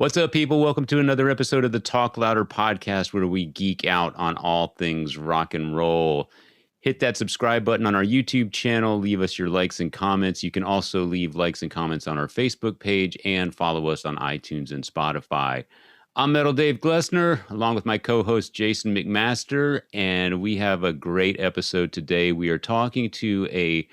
What's up, people? Welcome to another episode of the Talk Louder podcast, where we geek out on all things rock and roll. Hit that subscribe button on our YouTube channel. Leave us your likes and comments. You can also leave likes and comments on our Facebook page and follow us on iTunes and Spotify. I'm Metal Dave Glessner, along with my co-host Jason McMaster, and we have a great episode today. We are talking to a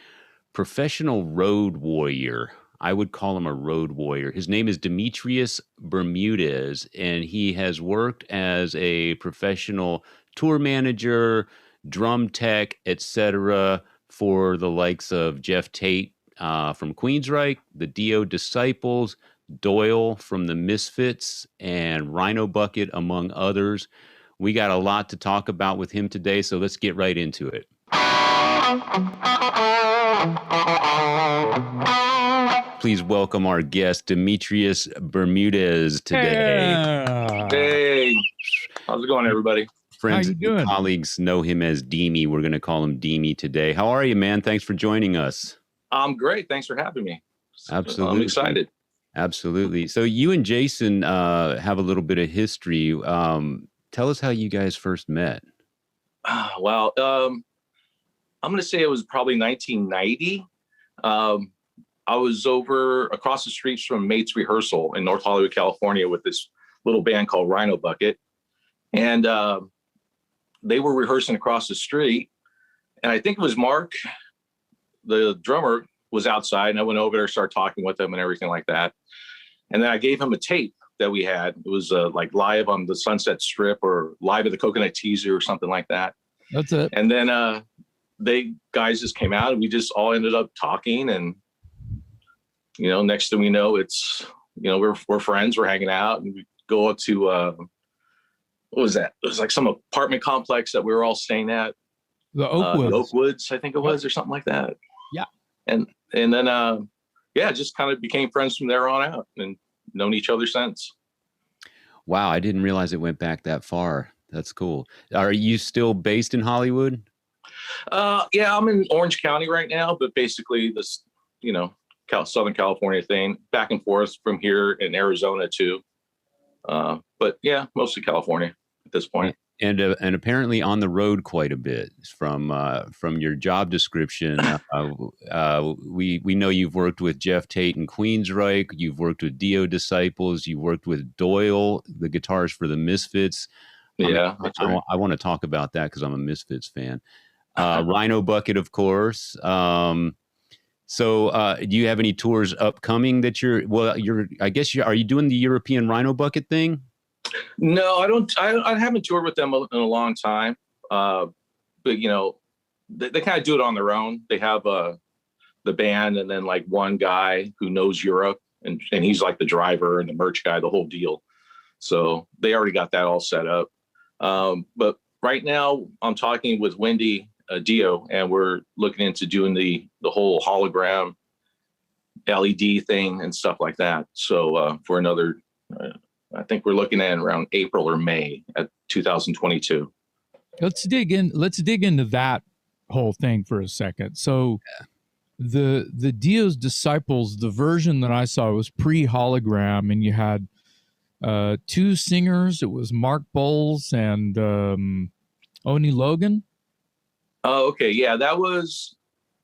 professional road warrior. I would call him a road warrior. His name is Demetrius Bermudez, and he has worked as a professional tour manager, drum tech, etc., for the likes of Jeff Tate from Queensryche, the Dio Disciples, DOYLE from the Misfits, and Rhino Bucket, among others. We got a lot to talk about with him today, so let's get right into it. Please welcome our guest, Demetrius Bermudez, today. Hey, how's it going, everybody? Friends and colleagues know him as Deme. We're going to call him Deme today. How are you, man? Thanks for joining us. I'm great. Thanks for having me. Absolutely. I'm excited. Absolutely. So you and Jason have a little bit of history. Tell us how you guys first met. Well, I'm going to say it was probably 1990. I was over across the streets from Mate's Rehearsal in North Hollywood, California, with this little band called Rhino Bucket. And they were rehearsing across the street. And I think it was Mark, the drummer, was outside. And I went over there, started talking with him and everything like that. And then I gave him a tape that we had. It was like live on the Sunset Strip or live at the Coconut Teaser or something like that. That's it. And then guys just came out and we just all ended up talking. And, you know, next thing we know, it's, you know, we're friends, we're hanging out, and we go up to, what was that? It was like some apartment complex that we were all staying at. The Oakwoods. Oakwoods, I think it was, or something like that. Yeah. And then, just kind of became friends from there on out and known each other since. Wow. I didn't realize it went back that far. That's cool. Are you still based in Hollywood? Yeah, I'm in Orange County right now, but basically this, you know, Southern California thing, back and forth from here in Arizona too. But yeah, mostly California at this point. And apparently on the road quite a bit from your job description. We know you've worked with Jeff Tate and Queensryche. You've worked with Dio Disciples. You've worked with DOYLE, the guitarist for the Misfits. Yeah, I want to talk about that because I'm a Misfits fan. Rhino Bucket, of course. So do you have any tours upcoming that are you doing the European Rhino Bucket thing? No, I don't. I haven't toured with them in a long time. But you know, they kind of do it on their own. They have the band and then like one guy who knows Europe and he's like the driver and the merch guy, the whole deal. So they already got that all set up. But right now I'm talking with Wendy Dio, and we're looking into doing the whole hologram LED thing and stuff like that. So for another, I think we're looking at around April or May at 2022. Let's dig into that whole thing for a second. So the Dio's Disciples, the version that I saw was pre-hologram, and you had two singers. It was Mark Bowles and Oni Logan. Oh, okay. Yeah, that was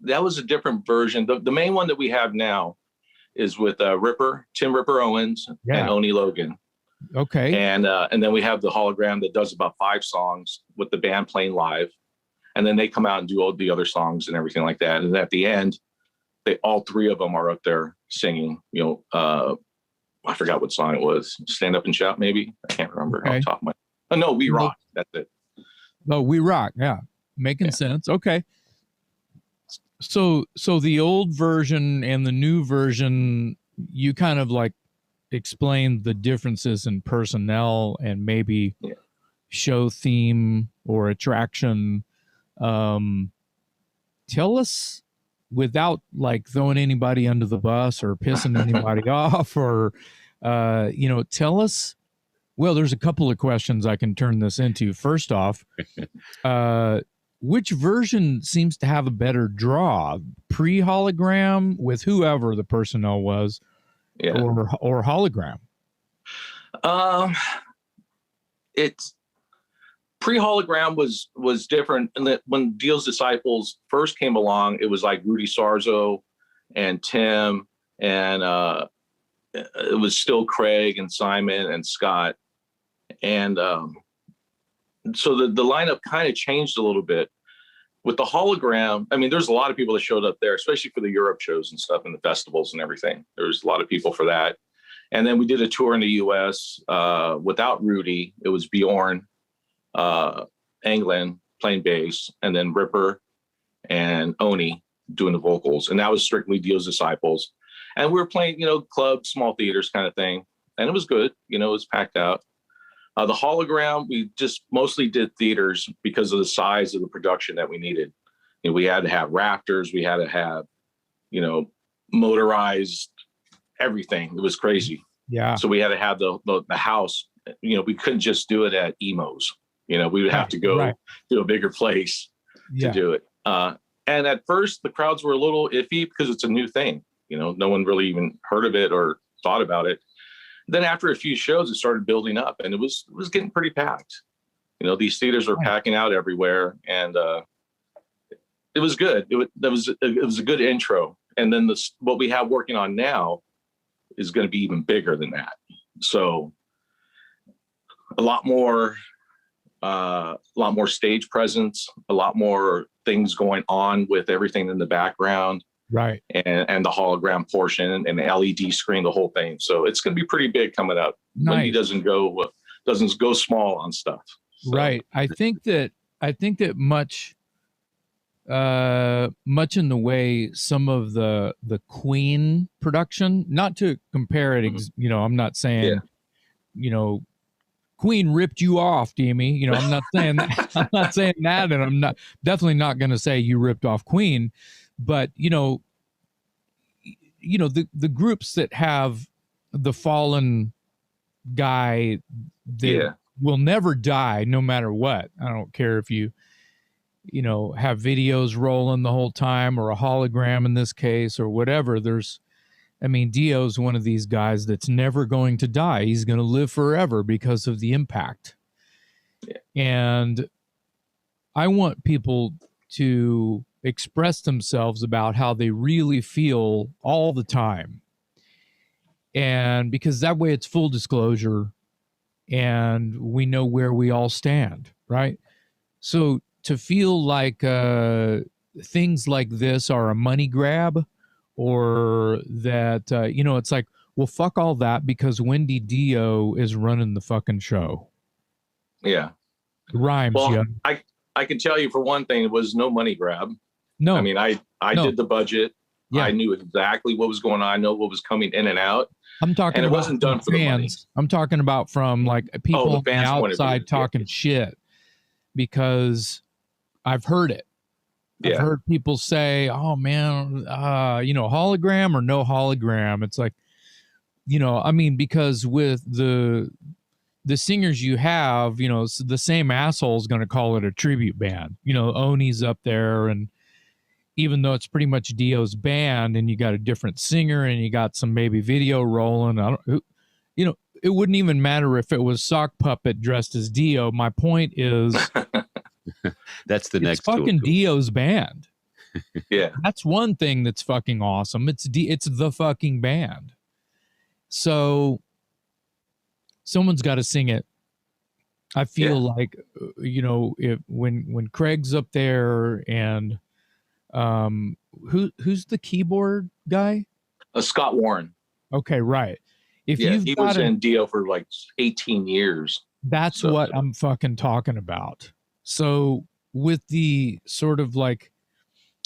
a different version. The main one that we have now is with Tim Ripper Owens and Oni Logan. Okay. And then we have the hologram that does about 5 songs with the band playing live. And then they come out and do all the other songs and everything like that. And at the end, all 3 of them are up there singing, you know, I forgot what song it was. Stand Up and Shout, maybe. I can't remember off the top of my. Oh, no, We Rock. That's it. No, We Rock. Yeah. Making sense. Okay. So the old version and the new version, you kind of like explain the differences in personnel and maybe show theme or attraction. Tell us, without like throwing anybody under the bus or pissing anybody off, or tell us. Well, there's a couple of questions I can turn this into. First off, which version seems to have a better draw? Pre-hologram with whoever the personnel was, or hologram? It's pre-hologram was different, and that when Dio's Disciples first came along, it was like Rudy Sarzo and Tim, and it was still Craig and Simon and Scott, and so the lineup kind of changed a little bit. With the hologram, I mean, there's a lot of people that showed up there, especially for the Europe shows and stuff and the festivals and everything. There was a lot of people for that. And then we did a tour in the US without Rudy. It was Bjorn, Anglin playing bass, and then Ripper and Oni doing the vocals. And that was strictly Dio's Disciples. And we were playing, clubs, small theaters kind of thing. And it was good. It was packed out. The hologram, we just mostly did theaters because of the size of the production that we needed. We had to have rafters. We had to have, motorized everything. It was crazy. Yeah. So we had to have the house. We couldn't just do it at Emo's. We would have to go to a bigger place to do it. And at first, the crowds were a little iffy because it's a new thing. No one really even heard of it or thought about it. Then after a few shows, it started building up, and it was getting pretty packed. These theaters were packing out everywhere, and it was good. It was a good intro. And then what we have working on now is going to be even bigger than that. So a lot more stage presence, a lot more things going on with everything in the background. Right. And the hologram portion and the LED screen, the whole thing. So it's going to be pretty big coming up. Nice. Wendy doesn't go small on stuff. So. Right. I think that much in the way some of the Queen production, not to compare it, I'm not saying, Queen ripped you off, Deme. I'm not saying that. I'm not saying that, and I'm definitely not going to say you ripped off Queen. But the groups that have the fallen guy that will never die, no matter what. I don't care if you have videos rolling the whole time or a hologram in this case or whatever. Dio's one of these guys that's never going to die. He's going to live forever because of the impact. Yeah. And I want people to express themselves about how they really feel all the time. And because that way it's full disclosure and we know where we all stand, right? So to feel like things like this are a money grab, or that, it's like, well, fuck all that because Wendy Dio is running the fucking show. Yeah. It rhymes. Well, yeah. I can tell you for one thing, it was no money grab. No. I did the budget. Yeah. I knew exactly what was going on. I know what was coming in and out. I'm talking and about it wasn't done for the money. I'm talking about from like people on the outside talking shit, because I've heard it. I've heard people say, oh man, hologram or no hologram. It's like, because with the singers you have, the same asshole is going to call it a tribute band. Oni's up there, and even though it's pretty much Dio's band and you got a different singer and you got some maybe video rolling, it wouldn't even matter if it was Sock Puppet dressed as Dio. My point is, that's the next fucking Dio's band. Yeah, that's one thing that's fucking awesome. It's the fucking band. So someone's got to sing it. I feel like if when Craig's up there and who's the keyboard guy? Scott Warren. Okay, right. If he was in Dio for like 18 years. That's what I'm fucking talking about. So with the sort of like,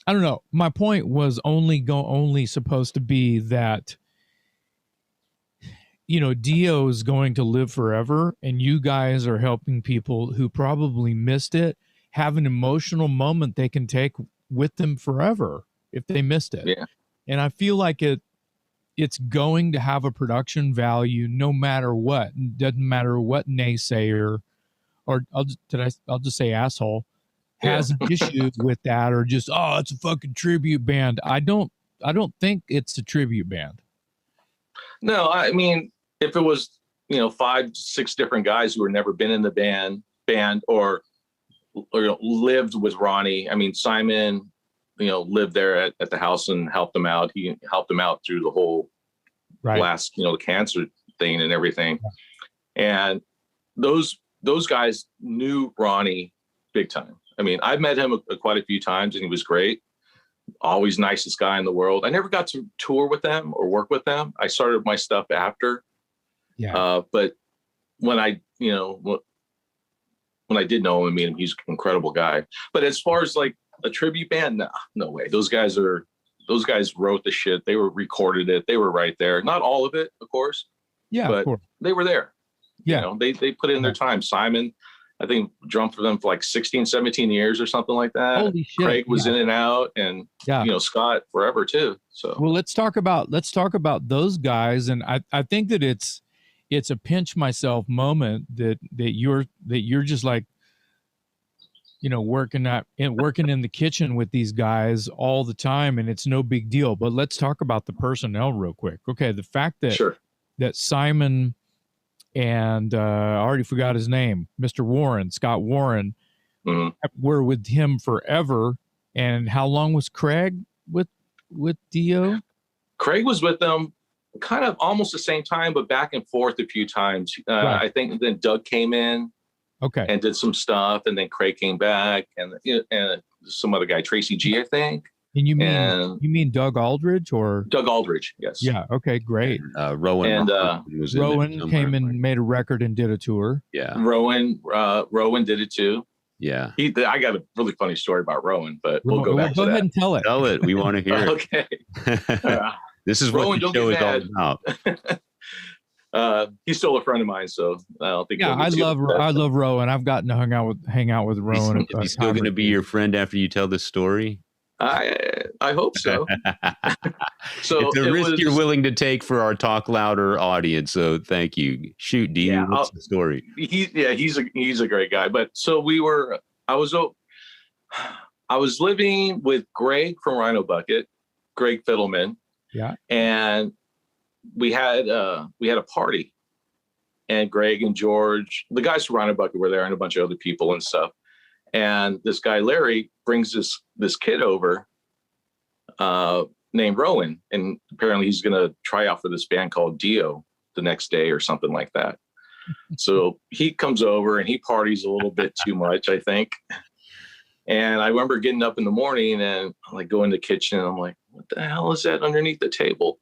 I don't know, my point was only supposed to be that, Dio's going to live forever, and you guys are helping people who probably missed it have an emotional moment they can take with them forever if they missed it. Yeah. And I feel like it's going to have a production value no matter what. It doesn't matter what naysayer, or I'll just say asshole, has issues with that, or just, oh, it's a fucking tribute band. I don't think it's a tribute band. No, I mean, if it was 5, 6 different guys who had never been in the band or lived with Ronnie. I mean, Simon, lived there at the house and helped him out. He helped him out through the whole last, the cancer thing and everything. And those guys knew Ronnie big time. I mean, I've met him quite a few times and he was great. Always nicest guy in the world. I never got to tour with them or work with them. I started my stuff after. Yeah. But when I did know him and meet him, he's an incredible guy. But as far as like a tribute band, no way. Those guys wrote the shit. They recorded it. They were right there. Not all of it, of course. Yeah, but they were there. Yeah. They put in their time. Simon, I think, drummed for them for like 16, 17 years or something like that. Holy shit. Craig was in and out, and Scott forever too. So well, let's talk about those guys. And I think that it's a pinch myself moment that you're just like, working in the kitchen with these guys all the time, and it's no big deal. But let's talk about the personnel real quick. Okay, the fact that Simon and I already forgot his name, Scott Warren, were with him forever. And how long was Craig with Dio? Craig was with them kind of almost the same time, but back and forth a few times. I think then Doug came in, and did some stuff, and then Craig came back, and some other guy, Tracy G, I think. And you mean Doug Aldridge or Doug Aldridge? Yes. Yeah. Okay. Great. Rowan came and made a record and did a tour. Yeah. Rowan did it too. Yeah. I got a really funny story about Rowan, but we'll go back to that. Go ahead and tell it. Tell it. We want to hear it. Okay. This is Rowan, what the show is all about. He's still a friend of mine, so I don't think. Yeah, I love Rowan. I've gotten to hang out with Rowan. Is he still going to be your friend after you tell this story? I hope so. So it's a risk you're willing to take for our Talk Louder audience. So thank you. Shoot, Deme, what's the story? He's a great guy. But so I was living with Greg from Rhino Bucket, Greg Fiddleman. Yeah. And we had a party, and Greg and George, the guys from Rhino Bucket, were there, and a bunch of other people and stuff. And this guy Larry brings this kid over named Rowan, and apparently he's going to try out for this band called Dio the next day or something like that. So he comes over and he parties a little bit too much, I think. And I remember getting up in the morning and like going to the kitchen, and I'm like, what the hell is that underneath the table?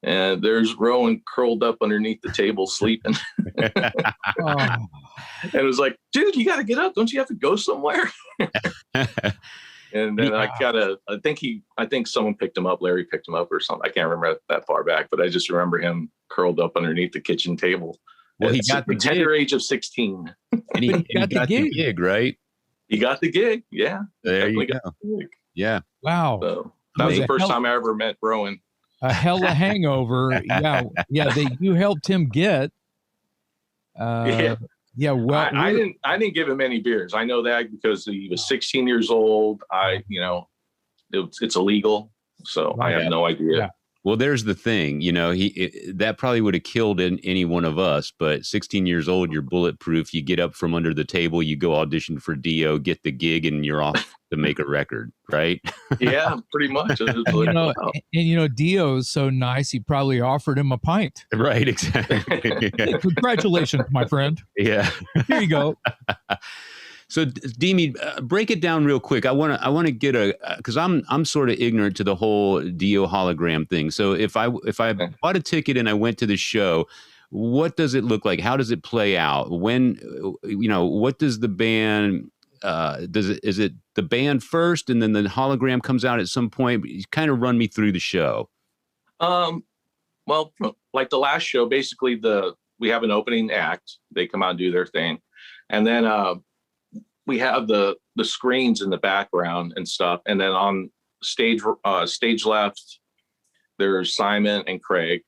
And there's Rowan curled up underneath the table sleeping. And it was like, dude, you got to get up. Don't you have to go somewhere? And then I think someone picked him up. Larry picked him up or something. I can't remember that far back, but I just remember him curled up underneath the kitchen table. Well, he got the tender age of 16. And he got the gig, right? He got the gig. Yeah. There you go. Yeah. Wow. So that was the first time I ever met Rowan. A hell of a hangover. Yeah. You helped him get. Yeah. Well, I didn't give him any beers. I know that because he was 16 years old. It's illegal, so I have no idea. Yeah. Well, there's the thing, that probably would have killed any one of us, but 16 years old, you're bulletproof. You get up from under the table, you go audition for Dio, get the gig, and you're off to make a record, right? Yeah, pretty much. Dio is so nice, he probably offered him a pint. Right, exactly. Congratulations, my friend. Yeah. Here you go. So, Deme, break it down real quick. I want to get because I'm sort of ignorant to the whole Dio hologram thing. So if I bought a ticket and I went to the show, what does it look like? How does it play out? When, what does the band? Is it the band first and then the hologram comes out at some point? Kind of run me through the show. Well, like the last show, basically we have an opening act. They come out and do their thing, and then we have the screens in the background and stuff. And then on stage left, there's Simon and Craig.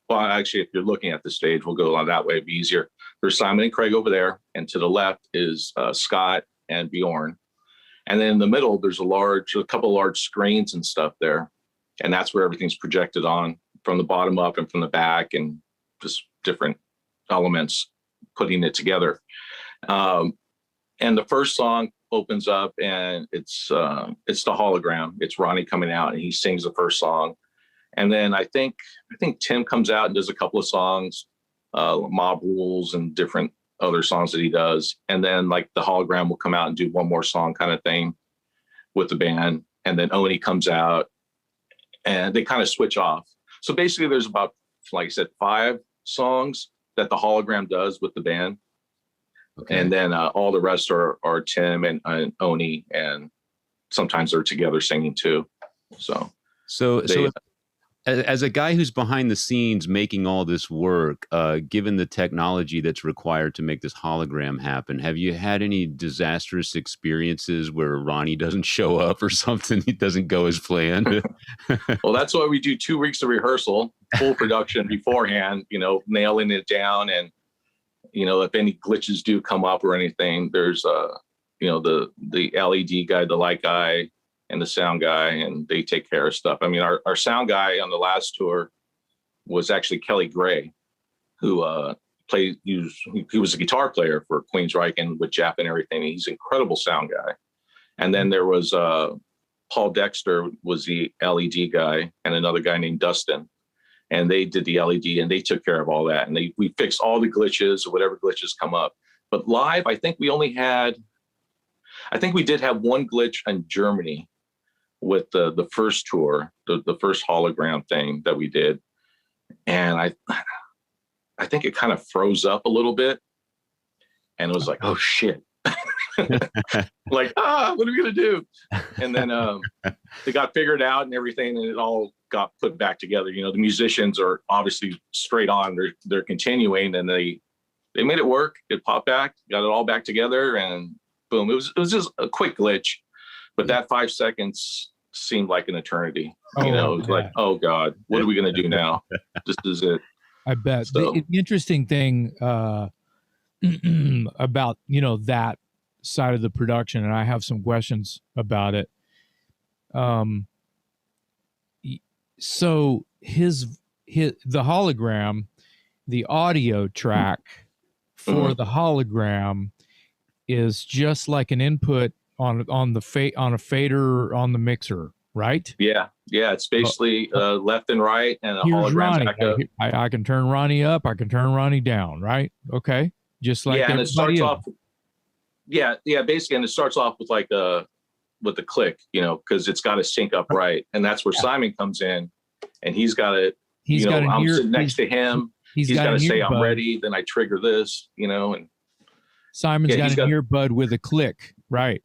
Well, actually, if you're looking at the stage, we'll go on that way. It'd be easier. There's Simon and Craig over there. And to the left is Scott and Bjorn. And then in the middle, there's a couple of large screens and stuff there. And that's where everything's projected on from the bottom up and from the back and just different elements putting it together. And the first song opens up, and it's the hologram. It's Ronnie coming out, and he sings the first song. And then I think Tim comes out and does a couple of songs, Mob Rules and different other songs that he does. And then like the hologram will come out and do one more song kind of thing with the band. And then Oni comes out, and they kind of switch off. So basically there's about, like I said, 5 songs that the hologram does with the band. Okay. And then all the rest are Tim and Oni, and sometimes they're together singing too. So as a guy who's behind the scenes making all this work, given the technology that's required to make this hologram happen, have you had any disastrous experiences where Ronnie doesn't show up or something? It doesn't go as planned? Well, that's why we do 2 weeks of rehearsal, full production beforehand, nailing it down. And, if any glitches do come up or anything, there's, the LED guy, the light guy, and the sound guy, and they take care of stuff. I mean, our sound guy on the last tour was actually Kelly Gray, who he was a guitar player for Queensryche and with Jeff and everything. He's an incredible sound guy. And then there was Paul Dexter was the LED guy, and another guy named Dustin. And they did the LED, and they took care of all that. And we fixed all the glitches or whatever glitches come up. But live, I think we did have one glitch in Germany with the first tour, the first hologram thing that we did. And I think it kind of froze up a little bit, and it was like, oh shit. Like, what are we going to do? And then they got figured out and everything, and it all got put back together. The musicians are obviously straight on. They're continuing, and they made it work. It popped back, got it all back together, and boom. It was just a quick glitch, but that 5 seconds seemed like an eternity. It was like, oh God, what are we going to do now? This is it. I bet. So, the interesting thing about, that side of the production, and I have some questions about it. So the hologram, the audio track for the hologram is just like an input on a fader on the mixer, right? Yeah. It's basically left and right, and a here's hologram. Ronnie. I can turn Ronnie up. I can turn Ronnie down. Right? Okay. Just like and it starts else. off. Yeah. Basically, and it starts off with like with the click, because it's got to sync up right, and that's where Simon comes in, and he's got it. I'm sitting next to him. He's got to say, "I'm ready." Then I trigger this, and Simon's got an earbud with a click, right?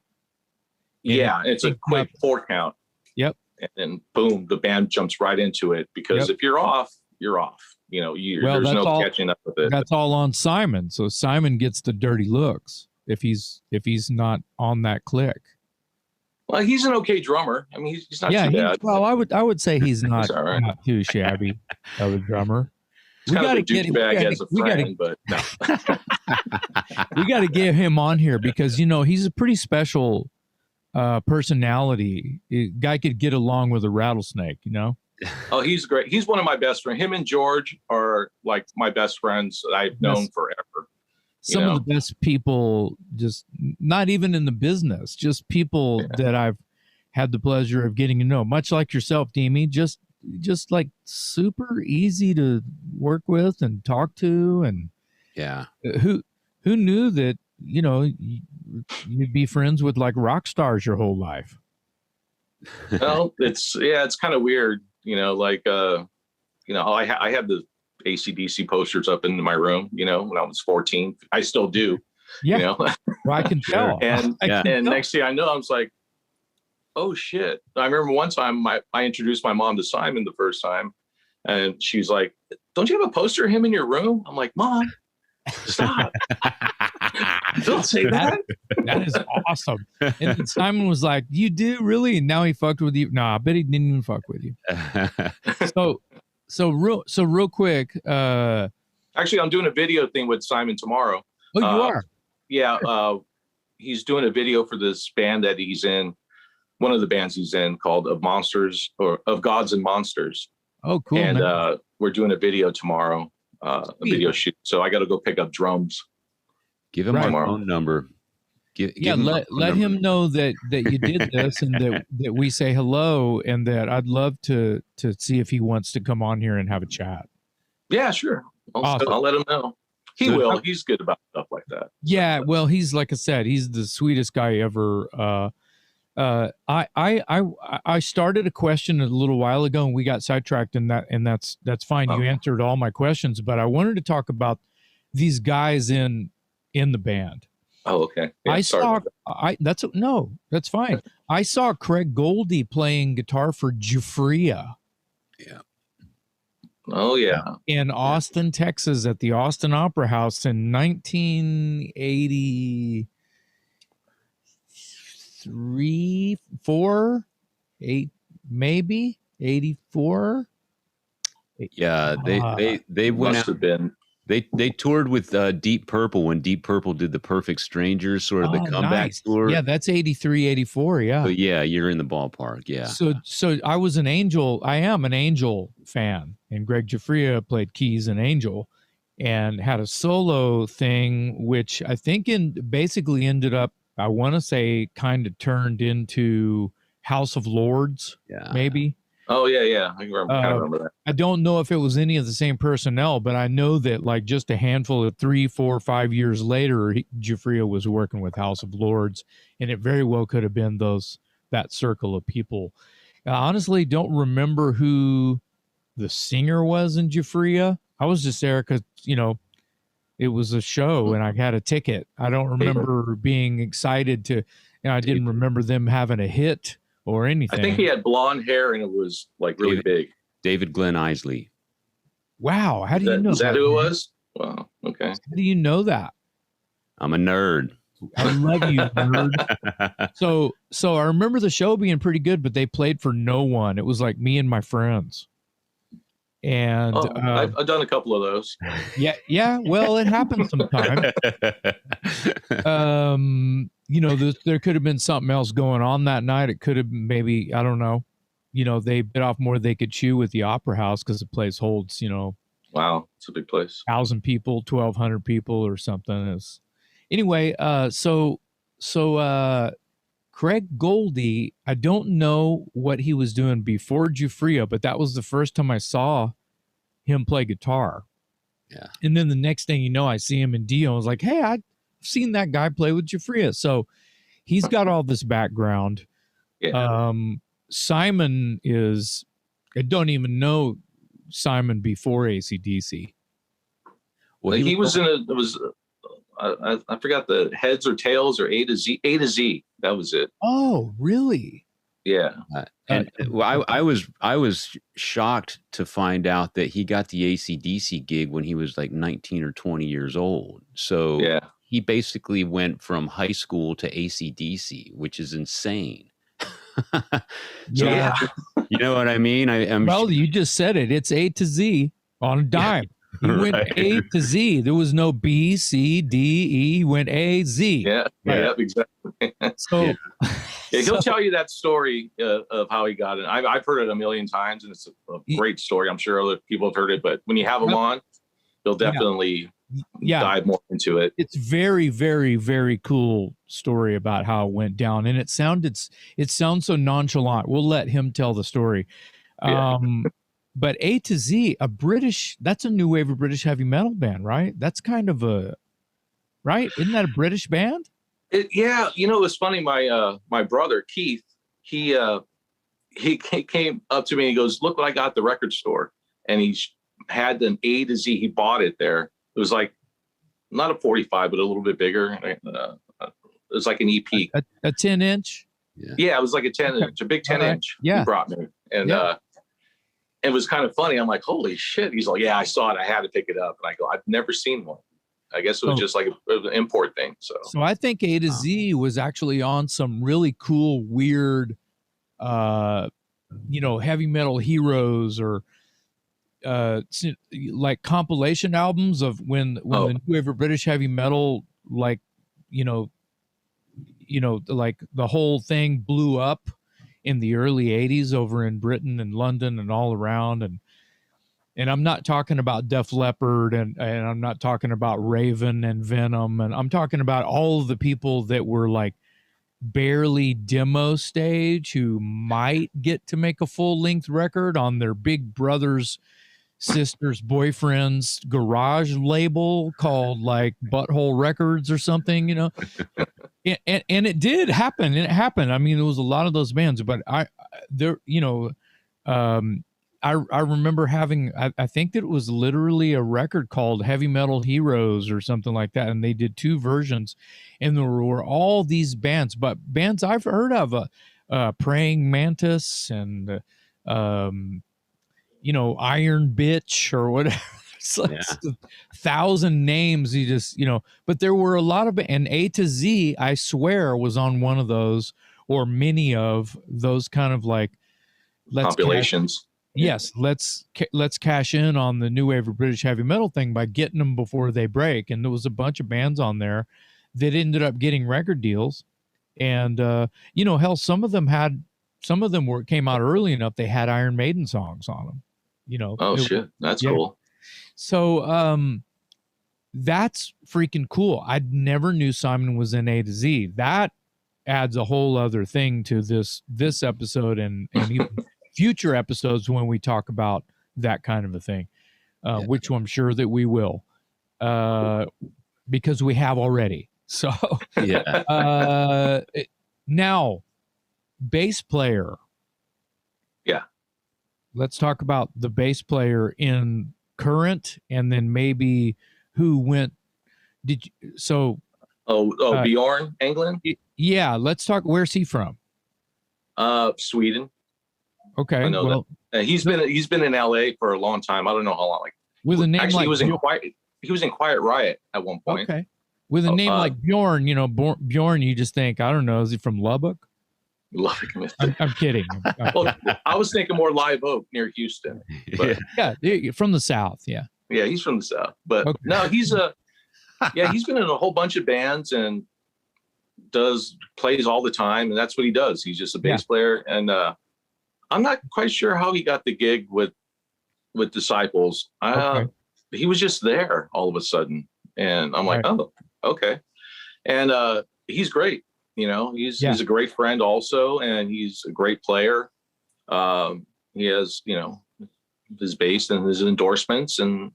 Yeah, it's a quick 4 count. Yep. And then boom, the band jumps right into it, because if you're off, you're off. There's no catching up with it. That's all on Simon. So Simon gets the dirty looks if he's not on that click. Well, he's an okay drummer. I mean, he's not too bad. Well, I would say he's not, not too shabby of a drummer. We got to get him as a friend, but no. We got to get him on here because he's a pretty special personality. Guy could get along with a rattlesnake. Oh, he's great. He's one of my best friends. Him and George are like my best friends that I've known forever. Some of the best people, just not even in the business, just people that I've had the pleasure of getting to know, much like yourself, Deme, just like super easy to work with and talk to. And who knew that, you'd be friends with like rock stars your whole life? Well, it's kind of weird, I had the AC/DC posters up in my room, when I was 14. I still do. Yeah. Well, I can tell. And next thing I know, I was like, oh shit. I remember one time I introduced my mom to Simon the first time, and she's like, don't you have a poster of him in your room? I'm like, Mom, stop. Don't say that. That is awesome. And Simon was like, you do really? And now he fucked with you? No, I bet he didn't even fuck with you. So real quick. Actually, I'm doing a video thing with Simon tomorrow. Oh, you are? Yeah. He's doing a video for this band that he's in. One of the bands he's in called Of Gods and Monsters. Oh, cool. And we're doing a video tomorrow a video shoot. So I got to go pick up drums. Give him my phone number. Let him know that you did this and that we say hello, and that I'd love to see if he wants to come on here and have a chat. Yeah, sure. I'll let him know. He will. He's good about stuff like that. Yeah, well, he's, like I said, he's the sweetest guy ever. I started a question a little while ago and we got sidetracked, and that's fine. You answered all my questions, but I wanted to talk about these guys in the band. Oh, okay. Yeah, that's fine. I saw Craig Goldie playing guitar for Jufria. Yeah. Oh, yeah. In Austin, Texas, at the Austin Opera House in 1983, 4, 8, maybe 84. Yeah, they went Must out. have been. They toured with Deep Purple when Deep Purple did the Perfect Strangers, sort of the comeback tour. Yeah, that's 83, 84. Yeah. So yeah, you're in the ballpark. Yeah. So I was an Angel. I am an Angel fan, and Greg Jafria played keys in Angel, and had a solo thing, which I think basically ended up, I want to say, kind of turned into House of Lords. Yeah. Maybe. Oh, yeah. I remember that. I don't know if it was any of the same personnel, but I know that like just a handful of 3, 4, 5 years later, Jafria was working with House of Lords, and it very well could have been that circle of people. I honestly don't remember who the singer was in Jafria. I was just there because, it was a show and I had a ticket. I don't remember being excited I didn't remember them having a hit or anything. I think he had blonde hair and it was like really big. David Glenn Isley. Wow. How do you know? Is that who it was? Wow. Okay. How do you know that? I'm a nerd. I love you, nerd. So I remember the show being pretty good, but they played for no one. It was like me and my friends. And I've done a couple of those. Yeah. Well, it happens sometimes. There could have been something else going on that night. It could have maybe, I don't know. They bit off more than they could chew with the Opera House because the place holds, Wow, it's a big place. 1,000 people, 1,200 people or something. Anyway, so Craig Goldie, I don't know what he was doing before Jufria, but that was the first time I saw him play guitar. Yeah. And then the next thing you know, I see him in Dio. I was like, hey, I've seen that guy play with Jufria. So he's got all this background. Yeah. Simon I don't even know Simon before AC/DC. Well, he was I forgot the Heads or Tails or A to Z. That was it. Oh, really? Yeah. I was shocked to find out that he got the AC/DC gig when he was like 19 or 20 years old. So yeah, he basically went from high school to AC/DC, which is insane. Yeah. You know what I mean? Well, you just said it. It's A to Z on a dime. He went A to Z. There was no B, C, D, E. He went A, Z. Yeah, exactly. So, he'll tell you that story of how he got it. I've heard it a million times, and it's a great story. I'm sure other people have heard it, but when you have him on, he'll definitely dive more into it. It's very, very, very cool story about how it went down, and it sounds so nonchalant. We'll let him tell the story. But A to Z, that's a new wave of British heavy metal band, right? That's kind of right? Isn't that a British band? It was funny. My brother, Keith, he came up to me and he goes, look what I got at the record store. And he had an A to Z. He bought it there. It was like, not a 45, but a little bit bigger. It was like an EP. A 10-inch? Yeah, it was like a 10-inch, a big 10-inch. Yeah. He brought me. And it was kind of funny. I'm like, holy shit. He's like, yeah, I saw it. I had to pick it up. And I go, I've never seen one. I guess it was just like an import thing. So I think A to Z was actually on some really cool, weird, heavy metal heroes or like compilation albums of when the new wave of British heavy metal, like, like the whole thing blew up in the early 80s over in Britain and London and all around. And I'm not talking about Def Leppard and I'm not talking about Raven and Venom. And I'm talking about all of the people that were like barely demo stage who might get to make a full length record on their big brother's sister's boyfriend's garage label called like Butthole Records or something, you know. And it did happen. It happened. I mean, there was a lot of those bands, but I remember having, I think that it was literally a record called Heavy Metal Heroes or something like that. And they did 2 versions, and there were all these bands, but bands I've heard of, Praying Mantis and, Iron Bitch or whatever. It's like 1,000 names. You just, but there were a lot of, and A to Z, I swear, was on one of those or many of those kind of like, compilations. Yes, let's cash in on the new wave of British heavy metal thing by getting them before they break. And there was a bunch of bands on there that ended up getting record deals. And hell, some of them came out early enough they had Iron Maiden songs on them. Oh shit, that's cool. So that's freaking cool. I never knew Simon was in A to Z. That adds a whole other thing to this episode and even future episodes when we talk about that kind of a thing, which I'm sure that we will, because we have already. So now, bass player. Yeah. Let's talk about the bass player in current, and then maybe who went. Bjorn England. Yeah, let's talk. Where's he from? Sweden. Okay, I know that. He's been in LA for a long time. I don't know how long. Like with a name actually, like he was in Quiet Riot at one point. Okay, with a name like Bjorn, Bjorn, you just think, I don't know, is he from Lubbock? Lubbock. I'm kidding. Well, I was thinking more Live Oak near Houston. But yeah, from the South. Yeah, he's from the South. But no, he's he's been in a whole bunch of bands and plays all the time, and that's what he does. He's just a bass player, and I'm not quite sure how he got the gig with Disciples. He was just there all of a sudden, and I'm like, oh, okay. And he's great. He's a great friend also, and he's a great player. He has his bass and his endorsements, and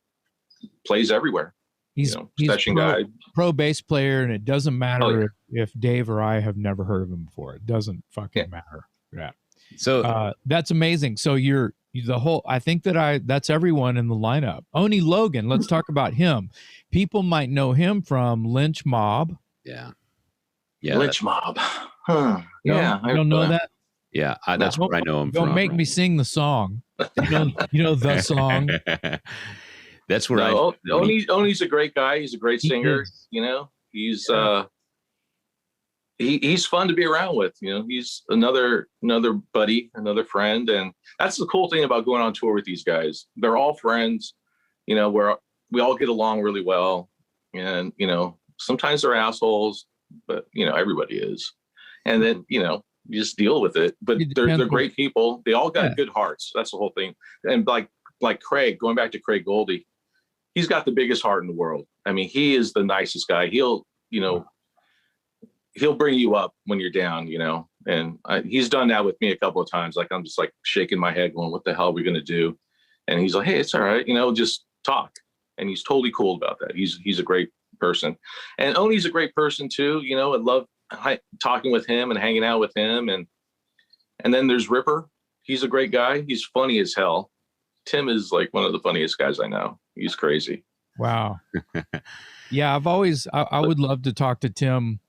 plays everywhere. He's session guy, pro bass player, and it doesn't matter if Dave or I have never heard of him before. It doesn't fucking matter. Yeah. So that's amazing. So I think that's everyone in the lineup. Oni Logan, let's talk about him. People might know him from Lynch Mob. Yeah. Lynch Mob. Huh. Yeah. I don't know that. Yeah, that's where I know him from. Don't make me sing the song. You know the song. That's where Oni's a great guy. He's a great singer. He's he's fun to be around with. He's another buddy, another friend, and that's the cool thing about going on tour with these guys. They're all friends. Where we all get along really well, and sometimes they're assholes, but everybody is. And then you just deal with it. But they're great people. They all got good hearts. That's the whole thing. And like Craig, going back to Craig Goldie, he's got the biggest heart in the world. I mean, he is the nicest guy. He'll bring you up when you're down, and he's done that with me a couple of times. Like, I'm just like shaking my head going, what the hell are we going to do? And he's like, hey, it's all right. Just talk. And he's totally cool about that. He's a great person. And Oni's a great person too. I love talking with him and hanging out with him. And then there's Ripper. He's a great guy. He's funny as hell. Tim is like one of the funniest guys I know. He's crazy. Wow. Yeah. I would love to talk to Tim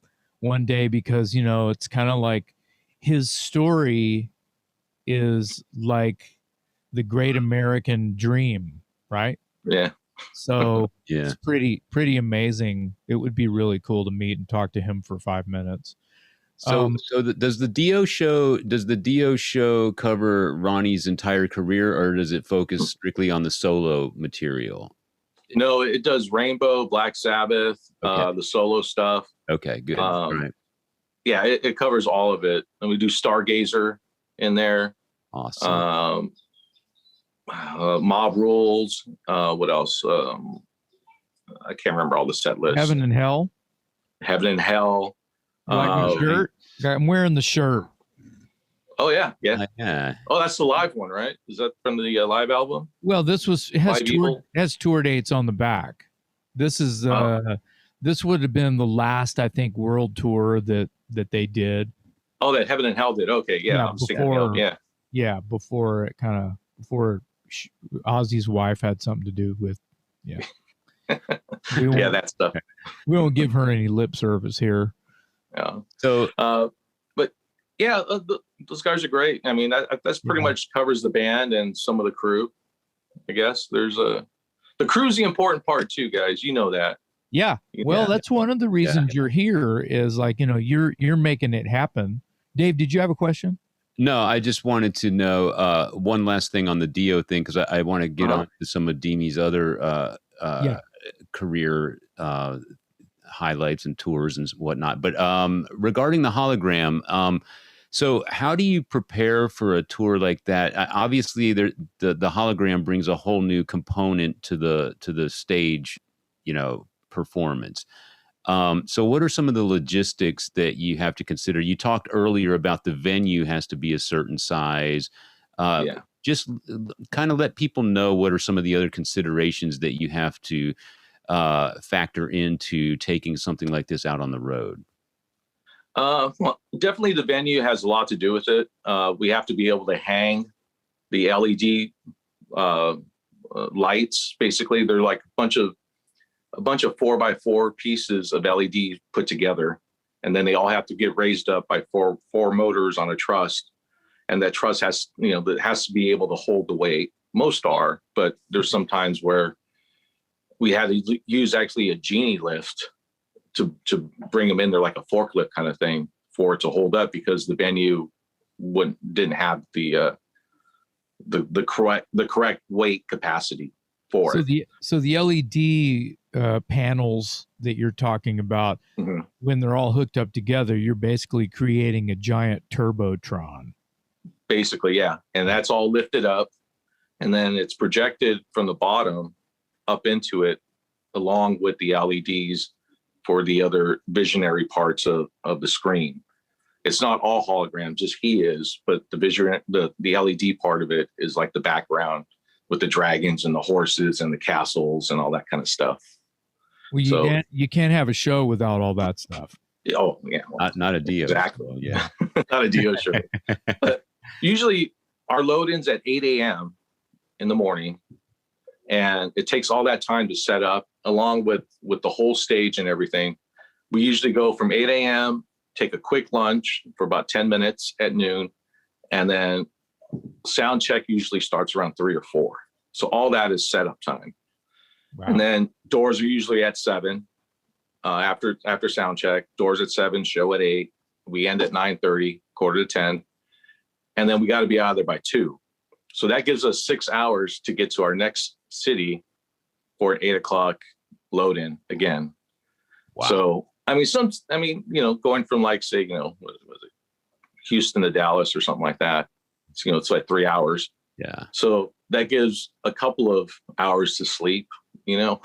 one day, because it's kind of like his story is like the great American dream, right? Yeah. So it's pretty amazing. It would be really cool to meet and talk to him for 5 minutes. Does the Dio show cover Ronnie's entire career, or does it focus strictly on the solo material? No, it does Rainbow, Black Sabbath, the solo stuff. Okay, good. All right. Yeah, it covers all of it. And we do Stargazer in there. Awesome. Mob Rules. What else? I can't remember all the set lists. Heaven and Hell. Heaven and Hell. You like my shirt? I'm wearing the shirt. Oh yeah. Yeah. Oh, that's the live one, right? Is that from the live album? Well, it has tour dates on the back. This is this would have been the last, I think, world tour that they did. Oh, that Heaven and Hell did. Okay, yeah. Before Ozzy's wife had something to do with, that stuff. We won't give her any lip service here. Yeah. So, but yeah, those guys are great. I mean, that's pretty much covers the band and some of the crew. I guess there's the crew's the important part too, guys. You know that. Yeah. Well, that's one of the reasons you're here is like, you're making it happen. Dave, did you have a question? No, I just wanted to know one last thing on the Dio thing, because I want to get on to some of Deme's other career highlights and tours and whatnot. But regarding the hologram, so how do you prepare for a tour like that? Obviously, the hologram brings a whole new component to the stage, performance. So what are some of the logistics that you have to consider? You talked earlier about the venue has to be a certain size. Just kind of let people know what are some of the other considerations that you have to factor into taking something like this out on the road. Well, definitely the venue has a lot to do with it. We have to be able to hang the LED lights. Basically, they're like a bunch of 4x4 pieces of LED put together, and then they all have to get raised up by four motors on a truss, and that truss has that has to be able to hold the weight. Most are, but there's some times where we had to use actually a genie lift to bring them in there, like a forklift kind of thing, for it to hold up, because the venue didn't have the correct weight capacity for it. So the LED panels that you're talking about, when they're all hooked up together, you're basically creating a giant turbotron. Basically, yeah. And that's all lifted up, and then it's projected from the bottom up into it, along with the LEDs for the other visionary parts of the screen. It's not all hologram, just he is, but the LED part of it is like the background with the dragons and the horses and the castles and all that kind of stuff. Well, you can't have a show without all that stuff. Oh yeah, well, not a Dio. Exactly. So, yeah, not a Dio show. But usually our load-ins at 8 a.m. in the morning, and it takes all that time to set up, along with the whole stage and everything. We usually go from 8 a.m., take a quick lunch for about 10 minutes at noon, and then sound check usually starts around 3 or 4. So all that is setup time. Wow. And then doors are usually at 7. After sound check, doors at 7, show at 8. We end at 9:30, quarter to 10, and then we got to be out of there by 2. So that gives us 6 hours to get to our next city for an 8 o'clock load in again. Wow. So going from like, say, what was it, Houston to Dallas or something like that. It's like 3 hours. Yeah. So that gives a couple of hours to sleep, and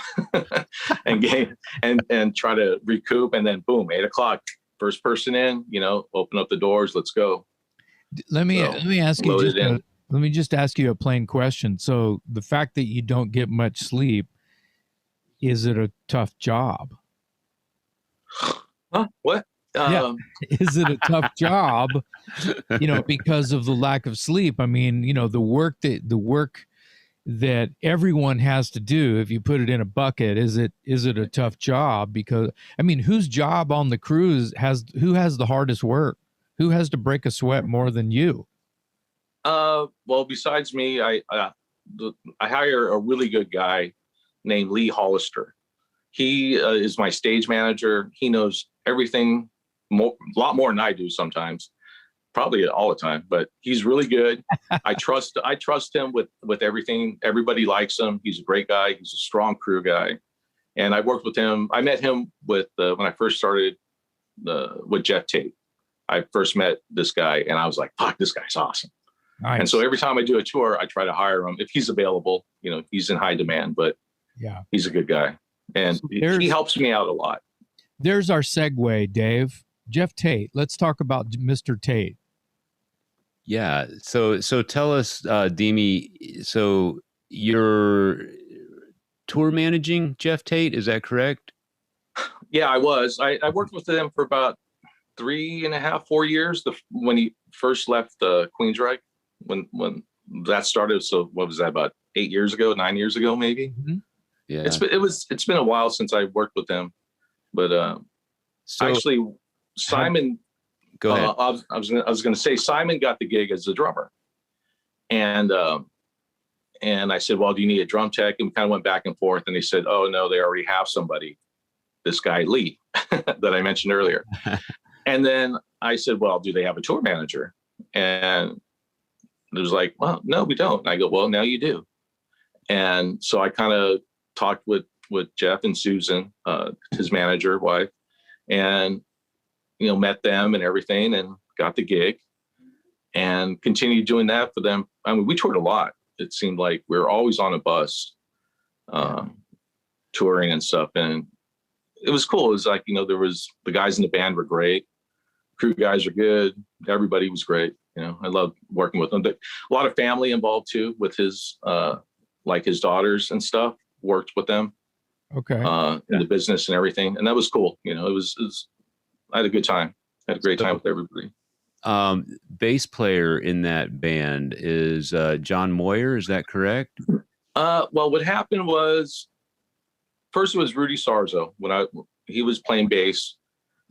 try to recoup, and then boom, 8 o'clock, first person in, open up the doors, let's go. Let me ask you let me just ask you a plain question. So the fact that you don't get much sleep, is it a tough job? Huh? What? Is it a tough job, because of the lack of sleep? I mean, the work that everyone has to do, if you put it in a bucket, is it a tough job? Because, I mean, whose job on the cruise who has the hardest work? Who has to break a sweat more than you? Well, besides me, I hire a really good guy named Lee Hollister. He is my stage manager. He knows everything, a lot more than I do sometimes, probably all the time, but he's really good. I trust him with everything. Everybody likes him. He's a great guy. He's a strong crew guy. And I worked with him. I met him when I first started with Jeff Tate. I first met this guy, and I was like, fuck, this guy's awesome. Nice. And so every time I do a tour, I try to hire him if he's available. You know, he's in high demand, but yeah, he's a good guy, and So he helps me out a lot. There's our segue, Dave. Jeff Tate. Let's talk about Mr. Tate. Yeah. So tell us, Deme. So you're tour managing Jeff Tate, is that correct? Yeah, I was. I worked with him for about 3.5, 4 years. When he first left the Queensryche, when that started. So what was that, about 8 years ago, 9 years ago, maybe? Mm-hmm. Yeah. It's been a while since I worked with him, but actually Simon. Go ahead. I was going to say Simon got the gig as a drummer, and I said, well, do you need a drum tech? And we kind of went back and forth, and he said, oh no, they already have somebody. This guy Lee that I mentioned earlier. And then I said, well, do they have a tour manager? And it was like, well, no, we don't. And I go, well, now you do. And so I kind of talked with Jeff and Susan, his manager wife, and, you know, met them and everything and got the gig and continued doing that for them. I mean, we toured a lot. It seemed like we were always on a bus, touring and stuff. And it was cool. It was like, you know, the guys in the band were great. Crew guys are good. Everybody was great. You know, I loved working with them. But a lot of family involved too, with his, like his daughters and stuff, worked with them. Okay. In the business and everything. And that was cool. You know, it was I had a good time. I had a great time with everybody. Bass player in that band is John Moyer. Is that correct? Well, what happened was, first it was Rudy Sarzo when he was playing bass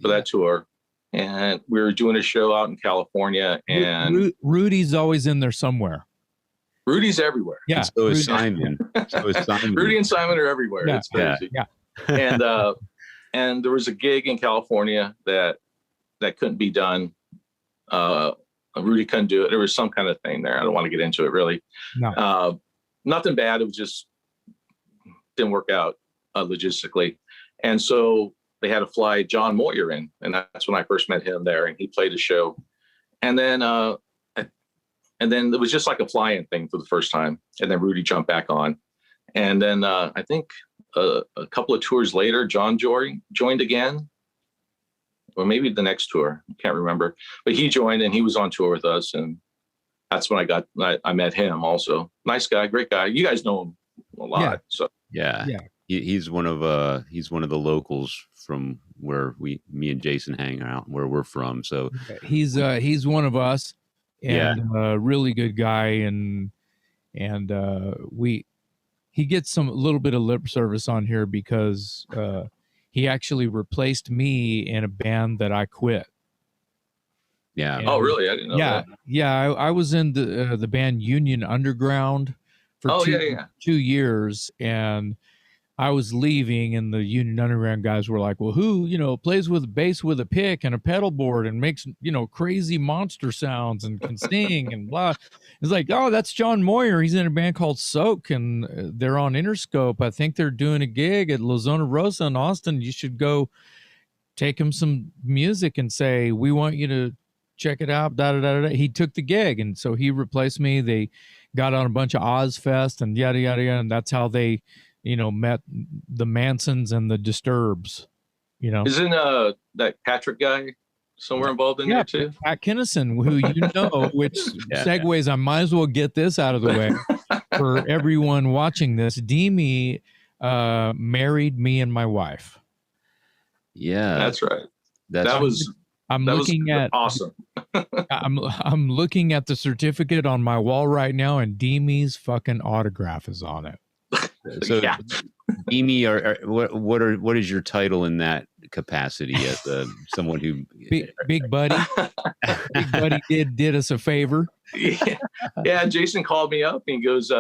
for that tour, and we were doing a show out in California, and Rudy's always in there somewhere. Rudy's everywhere. Yeah. And so is Simon. Rudy and Simon are everywhere. Yeah. It's crazy. Yeah. And there was a gig in California that couldn't be done. Rudy couldn't do it. There was some kind of thing there. I don't want to get into it really. No. Nothing bad. It was just didn't work out logistically. And so they had to fly John Moyer in. And that's when I first met him there, and he played a show. And then it was just like a fly-in thing for the first time. And then Rudy jumped back on. And then I think a couple of tours later, John joined again, or maybe the next tour. I can't remember. But he joined, and he was on tour with us. And that's when I met him also. Nice guy, great guy. You guys know him a lot. Yeah. So Yeah. He's one of the locals from where me and Jason hang out, where we're from. So he's one of us, and really good guy, and he gets a little bit of lip service on here because he actually replaced me in a band that I quit. Yeah. Oh, really? I didn't know that. Yeah. I was in the band Union Underground for 2 years, and I was leaving, and the Union Underground guys were like, well, who, plays with a bass with a pick and a pedal board and makes, crazy monster sounds and can sing and blah. It's like, oh, that's John Moyer. He's in a band called Soak, and they're on Interscope. I think they're doing a gig at La Zona Rosa in Austin. You should go take him some music and say, we want you to check it out. Da, da, da, da. He took the gig, and so he replaced me. They got on a bunch of Ozfest and yada, yada, yada, and that's how they met the Mansons and the Disturbs, Isn't that Patrick guy somewhere involved in there too? Pat Kinnison, who which segues, I might as well get this out of the way for everyone watching this. Deme married me and my wife. Yeah, that's right. That was awesome. I'm looking at the certificate on my wall right now, and Deme's fucking autograph is on it. So, Deme, what is your title in that capacity as someone who big buddy? Big buddy did us a favor. Yeah. Jason called me up and he goes,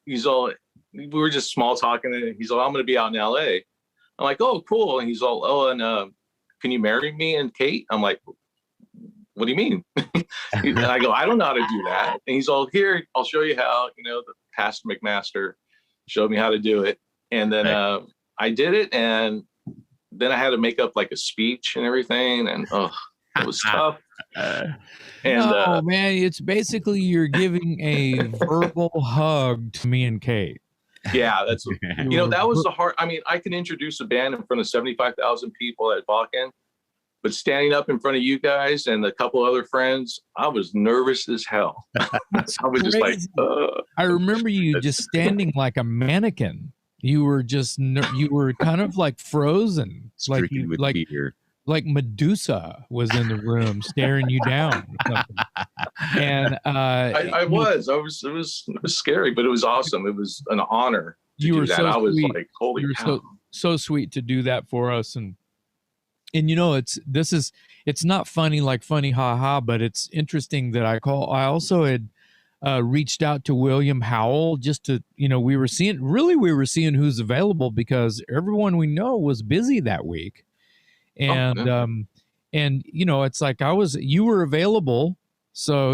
we were just small talking, and he's all, I'm going to be out in LA. I'm like, oh, cool. And he's all, oh, and can you marry me and Kate? I'm like, what do you mean? And I go, I don't know how to do that. And he's all, here, I'll show you how. The Pastor McMaster showed me how to do it. And then I did it. And then I had to make up like a speech and everything. And It was tough. No, man, it's basically you're giving a verbal hug to me and Kate. Yeah, that's that was the hard. I mean, I can introduce a band in front of 75,000 people at Balkan, but standing up in front of you guys and a couple other friends, I was nervous as hell. I was just like, I remember you just standing like a mannequin. You were you were kind of like frozen, stricken with fear. Like Medusa was in the room staring you down. Or something. And it was scary, but it was awesome. It was an honor to do that. I was like, holy cow. So sweet to do that for us. And it's not funny like funny haha, but it's interesting that I also had reached out to William Howell just to, we were seeing who's available because everyone we know was busy that week. And it's like you were available. So,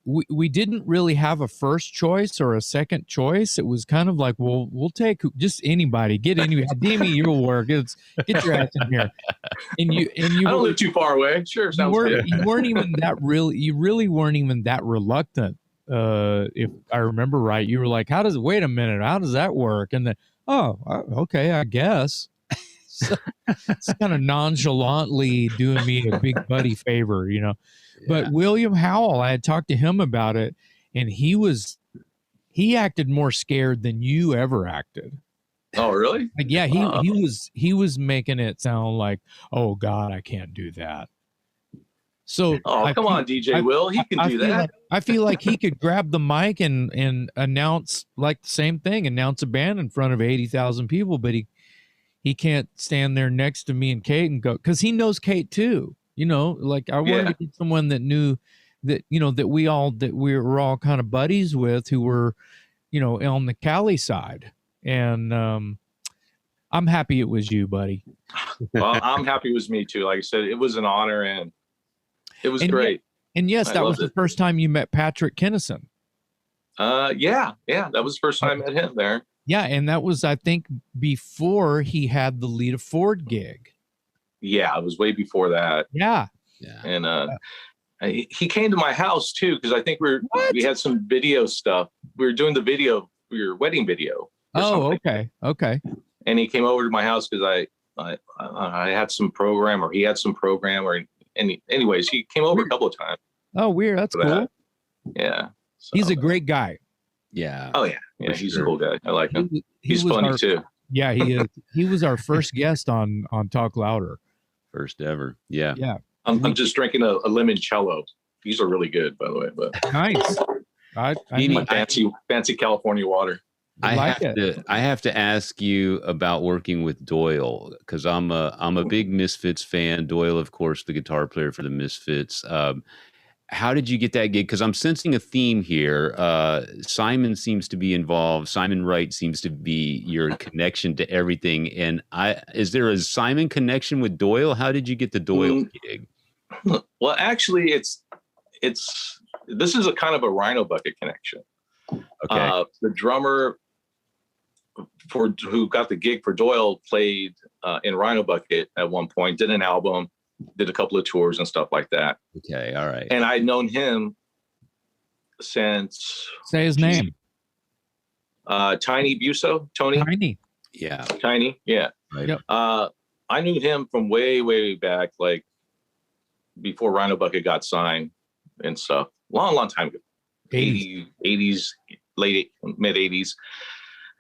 we didn't really have a first choice or a second choice. It was kind of like, well, we'll take just anybody. Get anybody. Deme, you'll work. Get your ass in here. And you I don't live too far away. Sure, sounds good. You really weren't even that reluctant. If I remember right, you were like, wait a minute, how does that work? And then, okay, I guess. So, it's kind of nonchalantly doing me a big buddy favor, Yeah. But William Howell, I had talked to him about it, and he acted more scared than you ever acted. Oh, really? Like, yeah, he was making it sound like, oh God, I can't do that. So come on, DJ Will, he can do that. I feel like he could grab the mic and announce like the same thing, announce a band in front of 80,000 people, but he can't stand there next to me and Kate and go, because he knows Kate too. Like I wanted to get someone that knew that, that we were all kind of buddies with who were, on the Cali side. And I'm happy it was you, buddy. Well, I'm happy it was me too. Like I said, it was an honor and it was great. And yes, that was the first time you met Patrick Kinnison. Yeah. That was the first time I met him there. Yeah, and that was, I think, before he had the Lita Ford gig. Yeah, it was way before that. Yeah. And he came to my house too, because I think we had some video stuff. We were doing the video for your wedding video. Okay. And he came over to my house because I had some program, or he had some program, anyways, he came over a couple of times. Oh, weird. That's cool. Yeah. So, he's a great guy. Yeah. Oh yeah. Yeah, he's a cool guy. I like him. He's funny too. Yeah, he is. He was our first guest on Talk Louder. First ever. Yeah. Yeah. I'm just drinking a limoncello. These are really good, by the way. But nice. I need fancy California water. I have to ask you about working with DOYLE, because I'm a big Misfits fan. DOYLE, of course, the guitar player for the Misfits. How did you get that gig? Because I'm sensing a theme here. Simon seems to be involved. Simon Wright seems to be your connection to everything. And is there a Simon connection with DOYLE? How did you get the DOYLE gig? Well, actually, this is a kind of a Rhino Bucket connection. Okay. The drummer who got the gig for DOYLE played in Rhino Bucket at one point, did an album, did a couple of tours and stuff like that. Okay, all right. And I'd known him since... Say his name. Tiny Busso, Tony. Tiny. Yeah. Tiny, yeah. Right. Yep. I knew him from way, way back, like before Rhino Bucket got signed and stuff. Long time ago. 80s, mid 80s.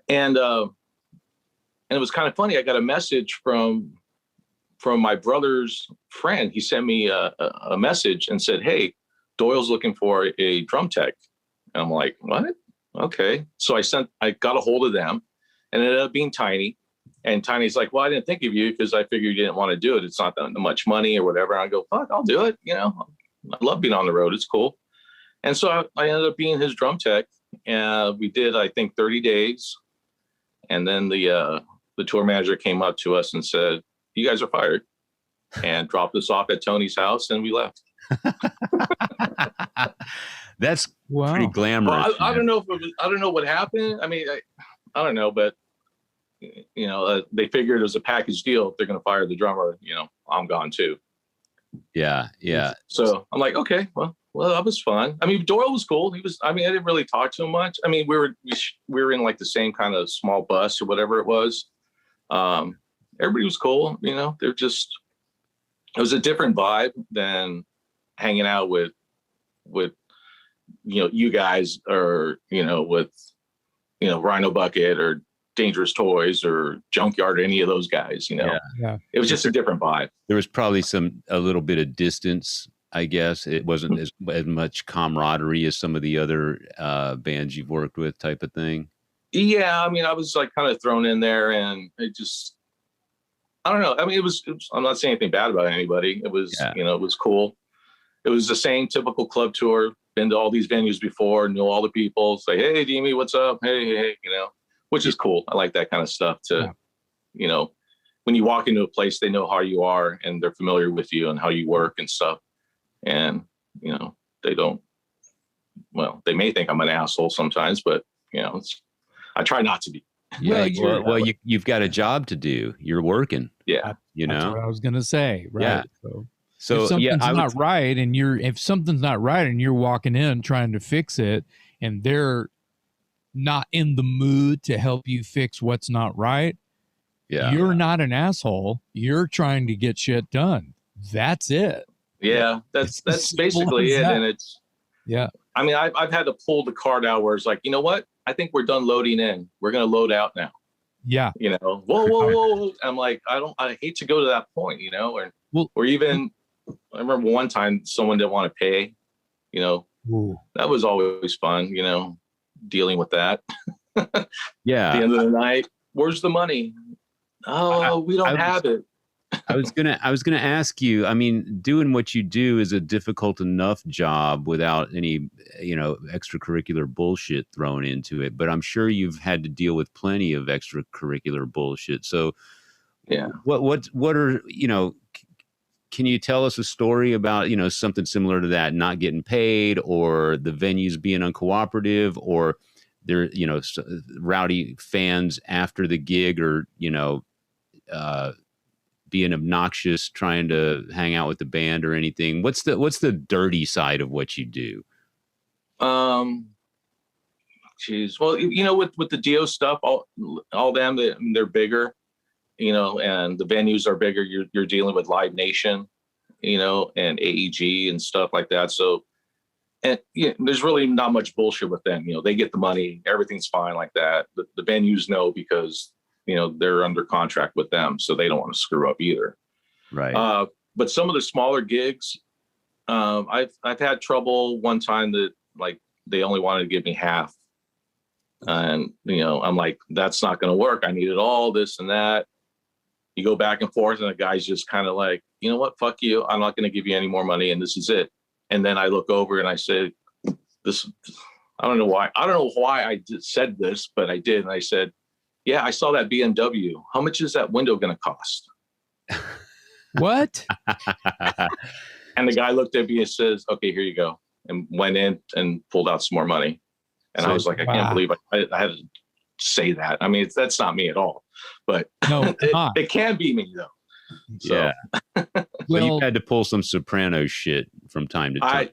And it was kind of funny. I got a message from my brother's friend. He sent me a message and said, "Hey, DOYLE's looking for a drum tech." And I'm like, "What? Okay." So I got a hold of them, and it ended up being Tiny. And Tiny's like, "Well, I didn't think of you because I figured you didn't want to do it. It's not that much money or whatever." And I go, "Fuck, I'll do it. I love being on the road. It's cool." And so I ended up being his drum tech. And we did, I think, 30 days. And then the tour manager came up to us and said, "You guys are fired," and dropped us off at Tony's house, and we left. That's pretty glamorous. Well, I don't know I don't know what happened. I mean, I don't know, but they figured it was a package deal. If they're going to fire the drummer, I'm gone too. Yeah. Yeah. So I'm like, okay, well, that was fun. I mean, Doyle was cool. I didn't really talk to him much. I mean, we were in like the same kind of small bus or whatever it was. Everybody was cool. You know, it was a different vibe than hanging out with, you guys, or, with, Rhino Bucket or Dangerous Toys or Junkyard or any of those guys, Yeah. It was just a different vibe. There was probably a little bit of distance, I guess. It wasn't as much camaraderie as some of the other bands you've worked with, type of thing. Yeah, I mean, I was like kind of thrown in there, and I don't know. I mean, it was I'm not saying anything bad about anybody. It was, it was cool. It was the same typical club tour. Been to all these venues before, knew all the people. Say, hey, Deme, what's up? Hey, which is cool. I like that kind of stuff when you walk into a place, they know how you are and they're familiar with you and how you work and stuff. And, they may think I'm an asshole sometimes, but, I try not to be. Yeah. Well, you've got a job to do. You're working. Yeah. That's what I was going to say. Right. Yeah. So if something's not right and you're walking in trying to fix it and they're not in the mood to help you fix what's not right, you're not an asshole. You're trying to get shit done. That's it. Yeah, that's basically it. And it's I mean, I've had to pull the card out where it's like, you know what? I think we're done loading in. We're gonna load out now. Yeah. Whoa. I'm like, I hate to go to that point, or even I remember one time someone didn't want to pay, that was always fun, dealing with that. Yeah. At the end of the night, where's the money? Oh, we don't have it. I was gonna ask you. I mean, doing what you do is a difficult enough job without any, extracurricular bullshit thrown into it. But I'm sure you've had to deal with plenty of extracurricular bullshit. So, yeah, what are Can you tell us a story about something similar to that, not getting paid, or the venues being uncooperative, or there rowdy fans after the gig, or being obnoxious trying to hang out with the band or anything? What's the dirty side of what you do? Geez. Well, with the Dio stuff, all them, they're bigger, and the venues are bigger. You're dealing with Live Nation, and AEG and stuff like that. So, and there's really not much bullshit with them. They get the money, everything's fine like that. The venues know because they're under contract with them, so they don't want to screw up either. Right. But some of the smaller gigs, I've had trouble one time that like they only wanted to give me half, and I'm like, that's not going to work. I needed all this and that. You go back and forth, and the guy's just kind of like, you know what, fuck you. I'm not going to give you any more money, and this is it. And then I look over and I said, this. I don't know why I said this, but I did, and I said, yeah, I saw that BMW. How much is that window going to cost? What? And the guy looked at me and says, okay, here you go. And went in and pulled out some more money. And I was like, I can't believe I had to say that. I mean, that's not me at all. But no, it can be me, though. So. Yeah. So you've had to pull some soprano shit from time to time.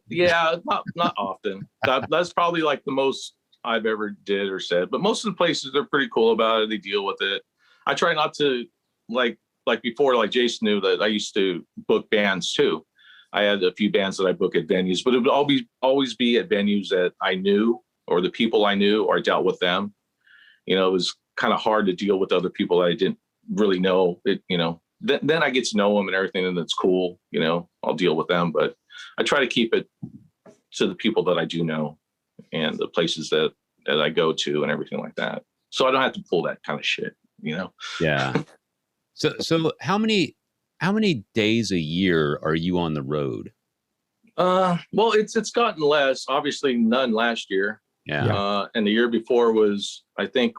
Not often. That's probably like the most I've ever did or said, but most of the places, they're pretty cool about it. They deal with it. I try not to like before, like Jason knew that I used to book bands too. I had a few bands that I book at venues, but it would always be at venues that I knew, or the people I knew, or I dealt with them. It was kind of hard to deal with other people that I didn't really know. Then I get to know them and everything, and it's cool. I'll deal with them, but I try to keep it to the people that I do know and the places that I go to and everything like that. So I don't have to pull that kind of shit, Yeah. So how many days a year are you on the road? Well, it's gotten less. Obviously, none last year. Yeah. And the year before was, I think,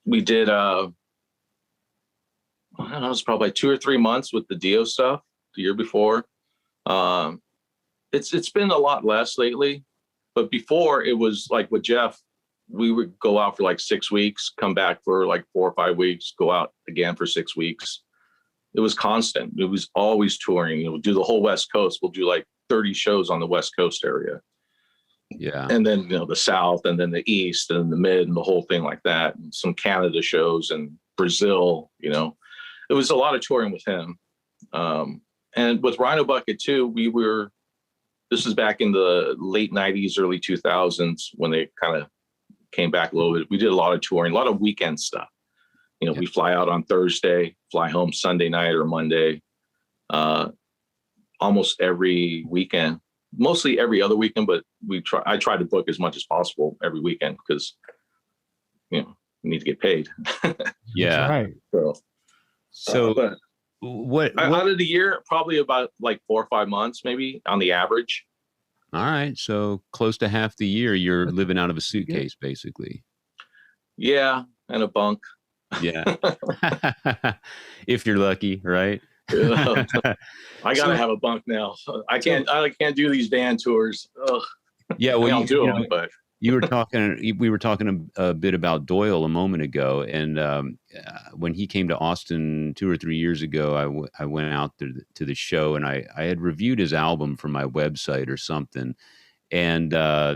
we did I don't know, it was probably 2 or 3 months with the Dio stuff the year before. It's been a lot less lately. But before, it was like with Jeff, we would go out for like 6 weeks, come back for like 4 or 5 weeks, go out again for 6 weeks. it was constant. It was always touring. We'll do the whole West Coast. We'll do like 30 shows on the West Coast area. Yeah. And then, the South, and then the East, and the Mid, and the whole thing like that. And some Canada shows, and Brazil, it was a lot of touring with him. And with Rhino Bucket too, this was back in the late 90s, early 2000s when they kind of came back a little bit. We did a lot of touring, a lot of weekend stuff. We fly out on Thursday, fly home Sunday night or Monday, almost every weekend. Mostly every other weekend, but I try to book as much as possible every weekend because, we need to get paid. Yeah. Right. So but what out of the year, probably about like 4 or 5 months, maybe on the average. All right. So close to half the year, you're living out of a suitcase, basically. Yeah. And a bunk. Yeah. If you're lucky, right? I gotta have a bunk now. I can't do these van tours. Ugh. Yeah, well, I'll do them, but we were talking a bit about DOYLE a moment ago, and when he came to Austin 2 or 3 years ago, I went out to the show, and I had reviewed his album for my website or something, and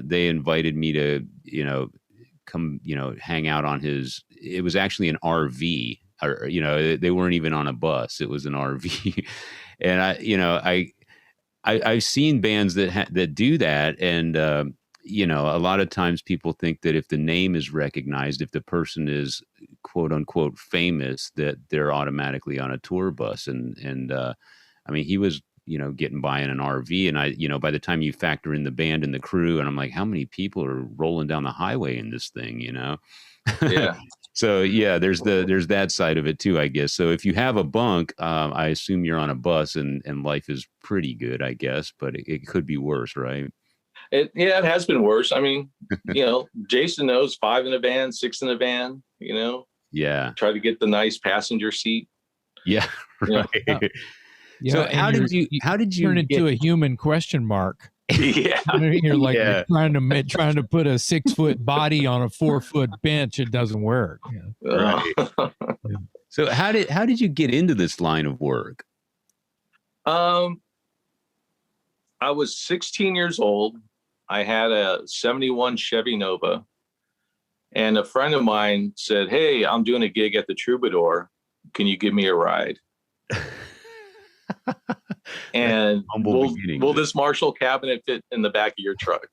they invited me to come hang out on his. It was actually an RV. Or, they weren't even on a bus. It was an RV. And I've seen bands that do that. And, a lot of times people think that if the name is recognized, if the person is quote unquote famous, that they're automatically on a tour bus. And I mean, he was, getting by in an RV, and by the time you factor in the band and the crew, and I'm like, how many people are rolling down the highway in this thing, yeah. So yeah, there's that side of it too, I guess. So if you have a bunk, I assume you're on a bus, and life is pretty good, I guess, but it could be worse, right? It has been worse. I mean, Jason knows 5 in a van, 6 in a van, Yeah. Try to get the nice passenger seat. Yeah. Right. Yeah, so how did you turn into a human question mark? Yeah. You're like you're trying to put a 6-foot body on a 4-foot bench. It doesn't work. Right. So how did you get into this line of work? I was 16 years old. I had a 71 Chevy Nova, and a friend of mine said, "Hey, I'm doing a gig at the Troubadour. Can you give me a ride?" And will this Marshall cabinet fit in the back of your truck?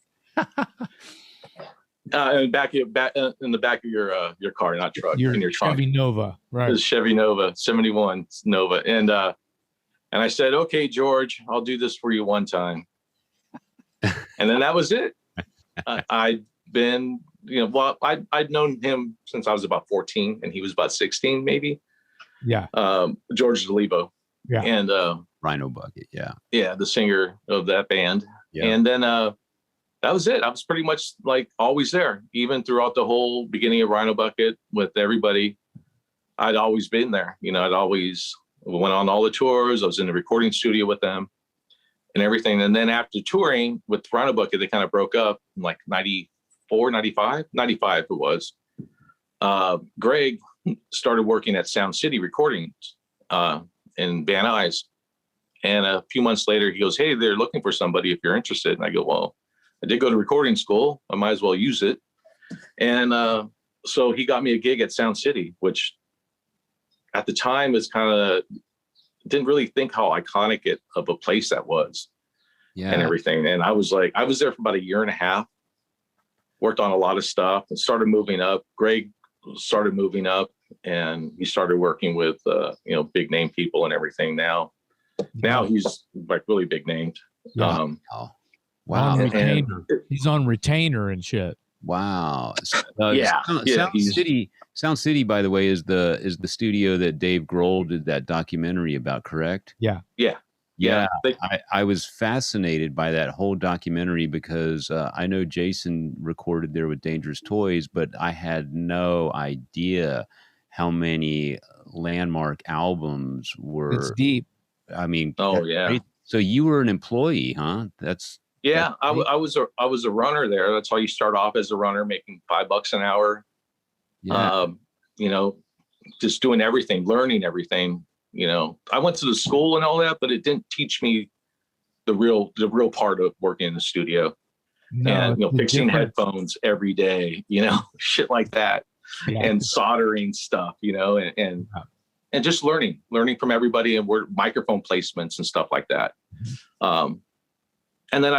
in the back of your car, not truck. In your trunk. Chevy Nova, right? It's Chevy Nova, 71 Nova, and I said, "Okay, George, I'll do this for you one time." And then that was it. I'd been, I'd known him since I was about 14, and he was about 16, maybe. Yeah. George DeLebo. Yeah. And Rhino Bucket. Yeah. Yeah, the singer of that band. Yeah. And then that was it. I was pretty much like always there, even throughout the whole beginning of Rhino Bucket with everybody. I'd always been there. I'd always went on all the tours. I was in the recording studio with them and everything. And then after touring with Rhino Bucket, they kind of broke up in like 94, 95 it was. Greg started working at Sound City Recordings in Van Nuys. And a few months later, he goes, "Hey, they're looking for somebody if you're interested." And I go, "Well, I did go to recording school. I might as well use it." And so he got me a gig at Sound City, which at the time is kind of didn't really think how iconic of a place that was. Yeah. And everything. And I was there for about a year and a half, worked on a lot of stuff and started moving up. Greg started moving up, and he started working with, big name people and everything now. Now he's like really big named. Yeah. Wow. He's on retainer and shit. Wow. Sound City, by the way, is the studio that Dave Grohl did that documentary about, correct? Yeah. Yeah. Yeah. I was fascinated by that whole documentary because I know Jason recorded there with Dangerous Toys, but I had no idea how many landmark albums were. It's deep. I mean, oh yeah. Great. So you were an employee, huh? Yeah, I was a runner there. That's how you start off, as a runner, making $5 an hour. Yeah. Just doing everything, learning everything. You know, I went to the school and all that, but it didn't teach me the real part of working in the studio. No, And, you know, fixing different. headphones every day, you know, shit like that. Yeah. And soldering stuff, you know, and just learning from everybody and word microphone placements and stuff like that. And then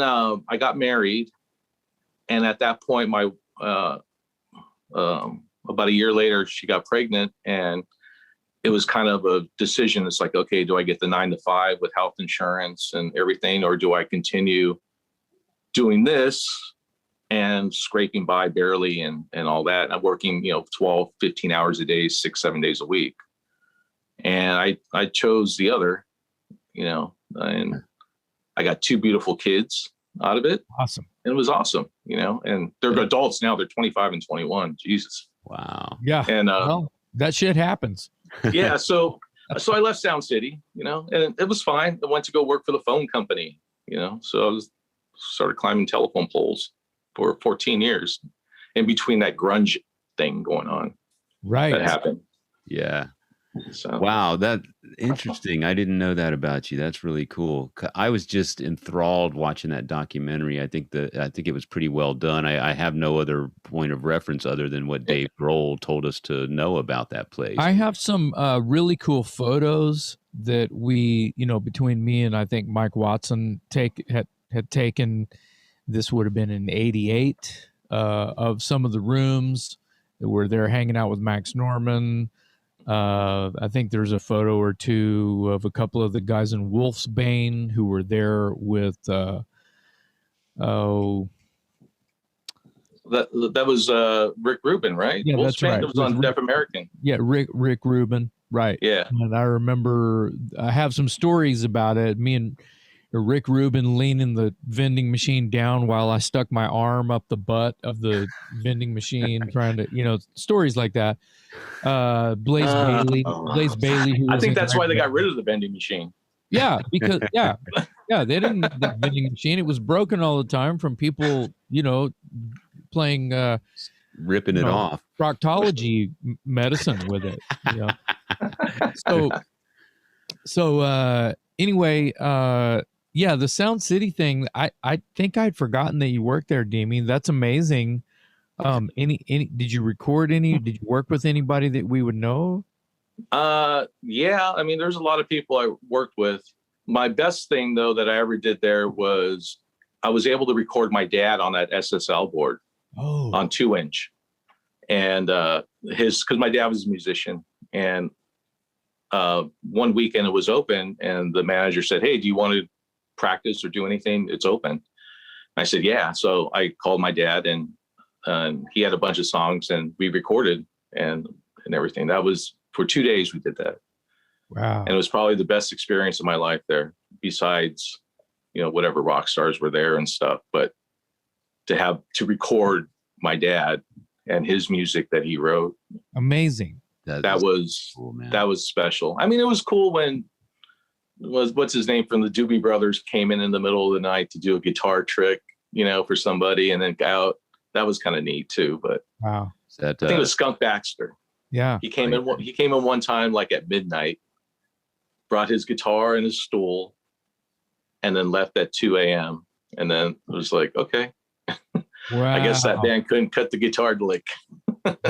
I got married, and at that point, my about a year later, she got pregnant, and it was kind of a decision. It's like, okay, do I get the 9 to 5 with health insurance and everything, or do I continue doing this and scraping by barely and all that? I'm working, you know, 12, 15 hours a day, 6, 7 days a week. And I chose the other, you know, and I got 2 beautiful kids out of it. Awesome. And it was awesome, you know, and they're adults now. They're 25 and 21. Jesus. Wow. Yeah. And well, that shit happens. yeah. So I left Sound City, you know, and it was fine. I went to go work for the phone company, you know, so I started climbing telephone poles for 14 years in between that grunge thing going on. Right. That happened. Yeah. So Wow, that interesting. I didn't know that about you. That's really cool. I was just enthralled watching that documentary. I think it was pretty well done. I have no other point of reference other than what Dave Grohl told us to know about that place. I have some really cool photos that we, you know, between me and I think Mike Watson had taken. This would have been in '88 of some of the rooms where they're hanging out with Max Norman. I think there's a photo or two of a couple of the guys in Wolf's Bane who were there with that was Rick Rubin, right? Yeah, Wolf's that's right. Band was on Deaf American. Yeah, Rick Rubin, right? Yeah. And I remember I have some stories about it. Me and Rick Rubin leaning the vending machine down while I stuck my arm up the butt of the vending machine, trying to, you know, stories like that. Blaze Bailey. Who I think that's why they got rid of the vending machine. Yeah, because they didn't need the vending machine. It was broken all the time from people, you know, playing ripping it off proctology medicine with it. You know? So anyway, yeah, the Sound City thing. I think I'd forgotten that you worked there, Deme. That's amazing. Any did you record any? Did you work with anybody that we would know? Yeah, I mean, there's a lot of people I worked with. My best thing though that I ever did there was I was able to record my dad on that SSL board on 2-inch, and because my dad was a musician, and one weekend it was open, and the manager said, "Hey, do you want to practice or do anything? It's open." I said, "Yeah." So I called my dad, and he had a bunch of songs, and we recorded and everything. That was for 2 days we did that. Wow. And it was probably the best experience of my life there, besides, you know, whatever rock stars were there and stuff. But to record my dad and his music that he wrote. Amazing. That was cool, man. That was special. I mean, it was cool when what's his name from the Doobie Brothers came in the middle of the night to do a guitar trick, you know, for somebody, and then got out. That was kind of neat too. But wow, I think it was Skunk Baxter. Yeah, he came in one time like at midnight, brought his guitar and his stool, and then left at 2 a.m. And then it was like, okay, wow. I guess that band couldn't cut the guitar lick.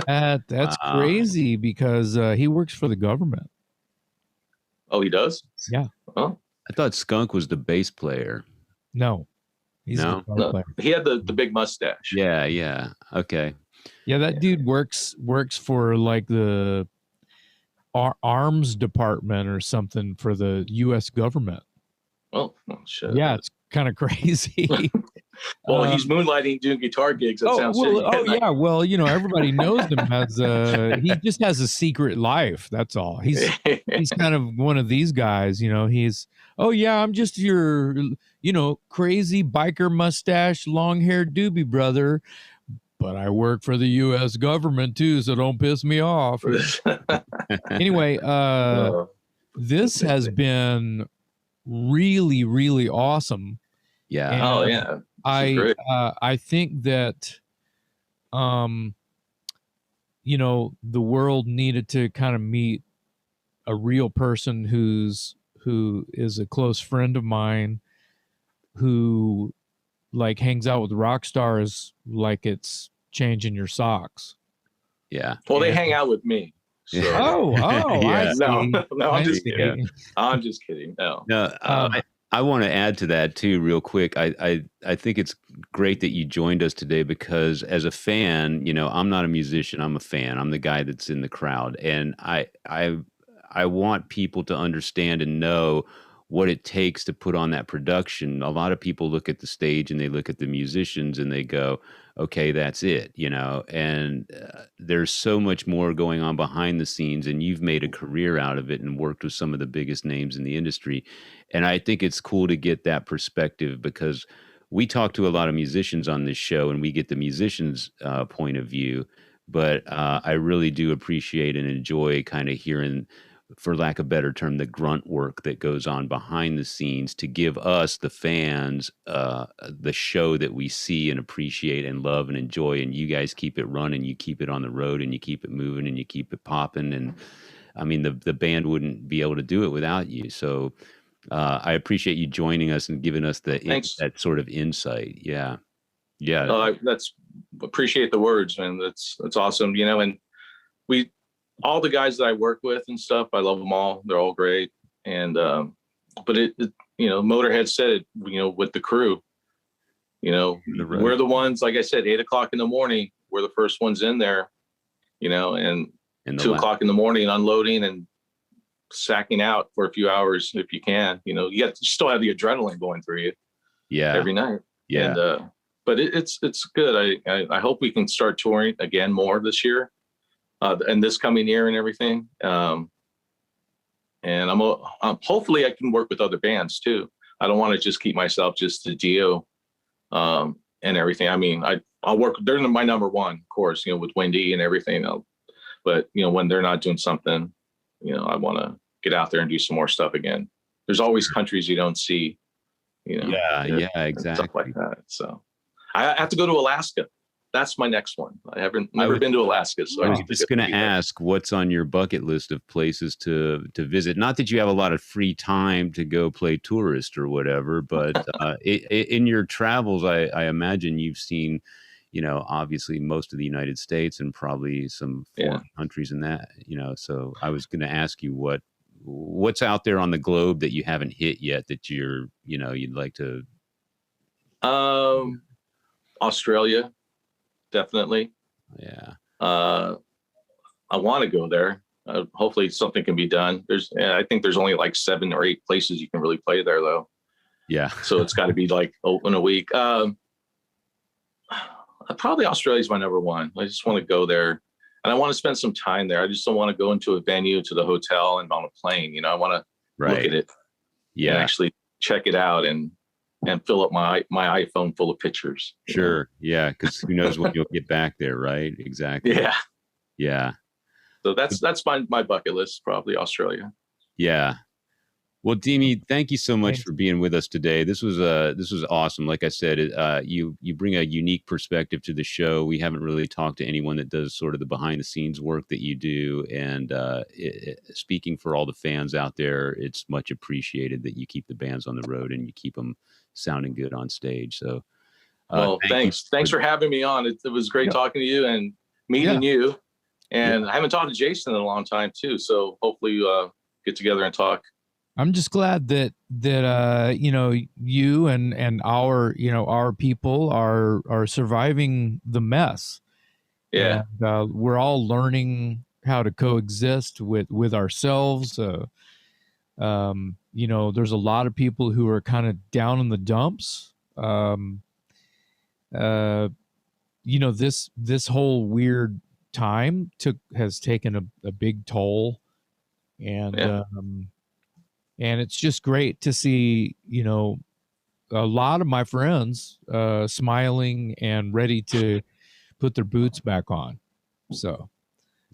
That's crazy because he works for the government. Oh, he does? Yeah. Oh, I thought Skunk was the bass player. No, he's no. He had the big mustache. Yeah. Okay. Yeah, that dude works for like the arms department or something for the U.S. government. Oh shit. Yeah, it's kind of crazy. Well, he's moonlighting doing guitar gigs at Sound City. Yeah. Well, you know, everybody knows him as he just has a secret life. That's all. He's kind of one of these guys, you know. I'm just your, you know, crazy biker mustache, long haired doobie brother, but I work for the U.S. government too, so don't piss me off. Anyway, this has been really, really awesome. Yeah. And yeah. I think that, you know, the world needed to kind of meet a real person who is a close friend of mine, who like hangs out with rock stars like it's changing your socks. Yeah. Well, they hang out with me. So. Oh, I Yeah. see. No, I'm just see. kidding. I'm just kidding. No. No, I want to add to that too, real quick. I think it's great that you joined us today because as a fan, you know, I'm not a musician. I'm a fan. I'm the guy that's in the crowd, and I want people to understand and know what it takes to put on that production. A lot of people look at the stage and they look at the musicians and they go, okay, that's it, you know, and there's so much more going on behind the scenes, and you've made a career out of it and worked with some of the biggest names in the industry. And I think it's cool to get that perspective because we talk to a lot of musicians on this show and we get the musicians' point of view. But I really do appreciate and enjoy kind of hearing, for lack of a better term, the grunt work that goes on behind the scenes to give us, the fans, the show that we see and appreciate and love and enjoy. And you guys keep it running, you keep it on the road, and you keep it moving, and you keep it popping. And I mean, the band wouldn't be able to do it without you. So I appreciate you joining us and giving us that sort of insight. Yeah. Yeah. That's appreciate the words, man. That's awesome. You know, and all the guys that I work with and stuff, I love them all. They're all great. And, but it you know, Motorhead said it, you know, with the crew, you know, we're the ones, like I said, 8:00 in the morning, we're the first ones in there, you know, and 2:00 in the morning unloading and sacking out for a few hours if you can. You know, you still have the adrenaline going through you. Yeah. Every night. Yeah. And but it's good. I hope we can start touring again more this year, and this coming year and everything. And I'm hopefully I can work with other bands too. I don't want to just keep myself just to Dio and everything. I mean, I'll work. They're my number one, of course, you know, with Wendy and everything. But you know, when they're not doing something, you know, I want to get out there and do some more stuff again. There's always countries you don't see, you know. Yeah, exactly. Stuff like that. So I have to go to Alaska. That's my next one. I haven't never been to Alaska. So I was just going to ask what's on your bucket list of places to visit. Not that you have a lot of free time to go play tourist or whatever, but in your travels, I imagine you've seen, you know, obviously most of the United States and probably some foreign countries in that, you know. So I was going to ask you what's out there on the globe that you haven't hit yet that you'd like to. Australia, definitely. Yeah. I want to go there. Hopefully something can be done. I think there's only like 7 or 8 places you can really play there though. Yeah. So it's got to be like open a week. Probably Australia's my number one. I just want to go there and I want to spend some time there. I just don't want to go into a venue, to the hotel and on a plane. You know, I want to look at it and actually check it out and fill up my iPhone full of pictures. Sure. Yeah. Because who knows when you'll get back there, right? Exactly. Yeah. Yeah. So that's my bucket list, probably Australia. Yeah. Well, Deme, thank you so much for being with us today. This was awesome. Like I said, you bring a unique perspective to the show. We haven't really talked to anyone that does sort of the behind the scenes work that you do. And speaking for all the fans out there, it's much appreciated that you keep the bands on the road and you keep them sounding good on stage. So, well, thanks for having me on. It was great talking to you and meeting you. And I haven't talked to Jason in a long time too. So hopefully get together and talk. I'm just glad that you know, you and our people are surviving the mess. Yeah. And, we're all learning how to coexist with ourselves. You know, there's a lot of people who are kind of down in the dumps. You know, this whole weird time has taken a big toll, and it's just great to see, you know, a lot of my friends smiling and ready to put their boots back on. So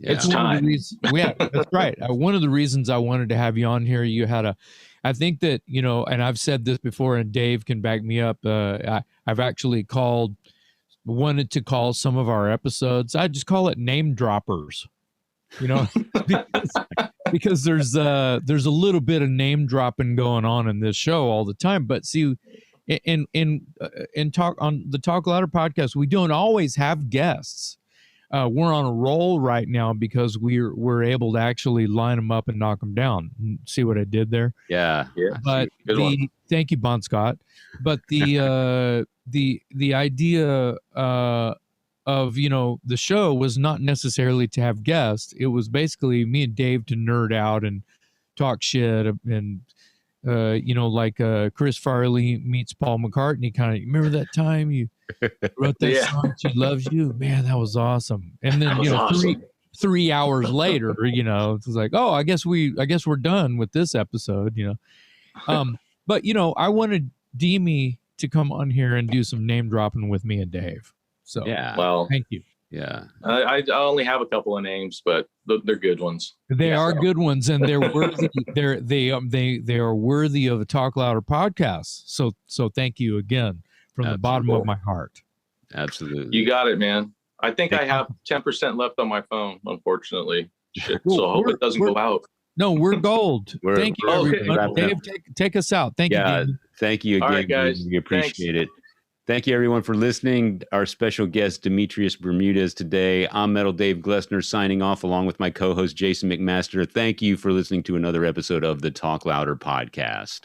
it's one of the reasons. Yeah, that's right. One of the reasons I wanted to have you on here, I think that, you know, and I've said this before and Dave can back me up. I've actually called wanted to call some of our episodes, I just call it name droppers, you know, because there's a little bit of name dropping going on in this show all the time. But see, in talk on the Talk Louder podcast, we don't always have guests. We're on a roll right now because we're able to actually line them up and knock them down. See what I did there? Yeah. But thank you, Bon Scott. But the idea of, you know, the show was not necessarily to have guests. It was basically me and Dave to nerd out and talk shit and you know, like Chris Farley meets Paul McCartney kind of. Remember that time you wrote that song, She Loves You? Man, that was awesome. And then, you know, awesome. 3 hours later, you know, it's like, oh, I guess we're done with this episode, you know. But, you know, I wanted Deme to come on here and do some name dropping with me and Dave. So, well, thank you. Yeah. I only have a couple of names, but they're good ones. They are good ones, and they're worthy. They are worthy of a Talk Louder podcast. So thank you again from the bottom of my heart. Absolutely. You got it, man. I think I have 10% left on my phone, unfortunately. Shit. So I hope it doesn't go out. No, we're gold. Thank you, everybody. Dave, take us out. Thank you, Dave. Thank you again, all right, guys. We appreciate it. Thank you, everyone, for listening. Our special guest, Demetrius Bermudez, today. I'm Metal Dave Glessner, signing off along with my co-host, Jason McMaster. Thank you for listening to another episode of the Talk Louder podcast.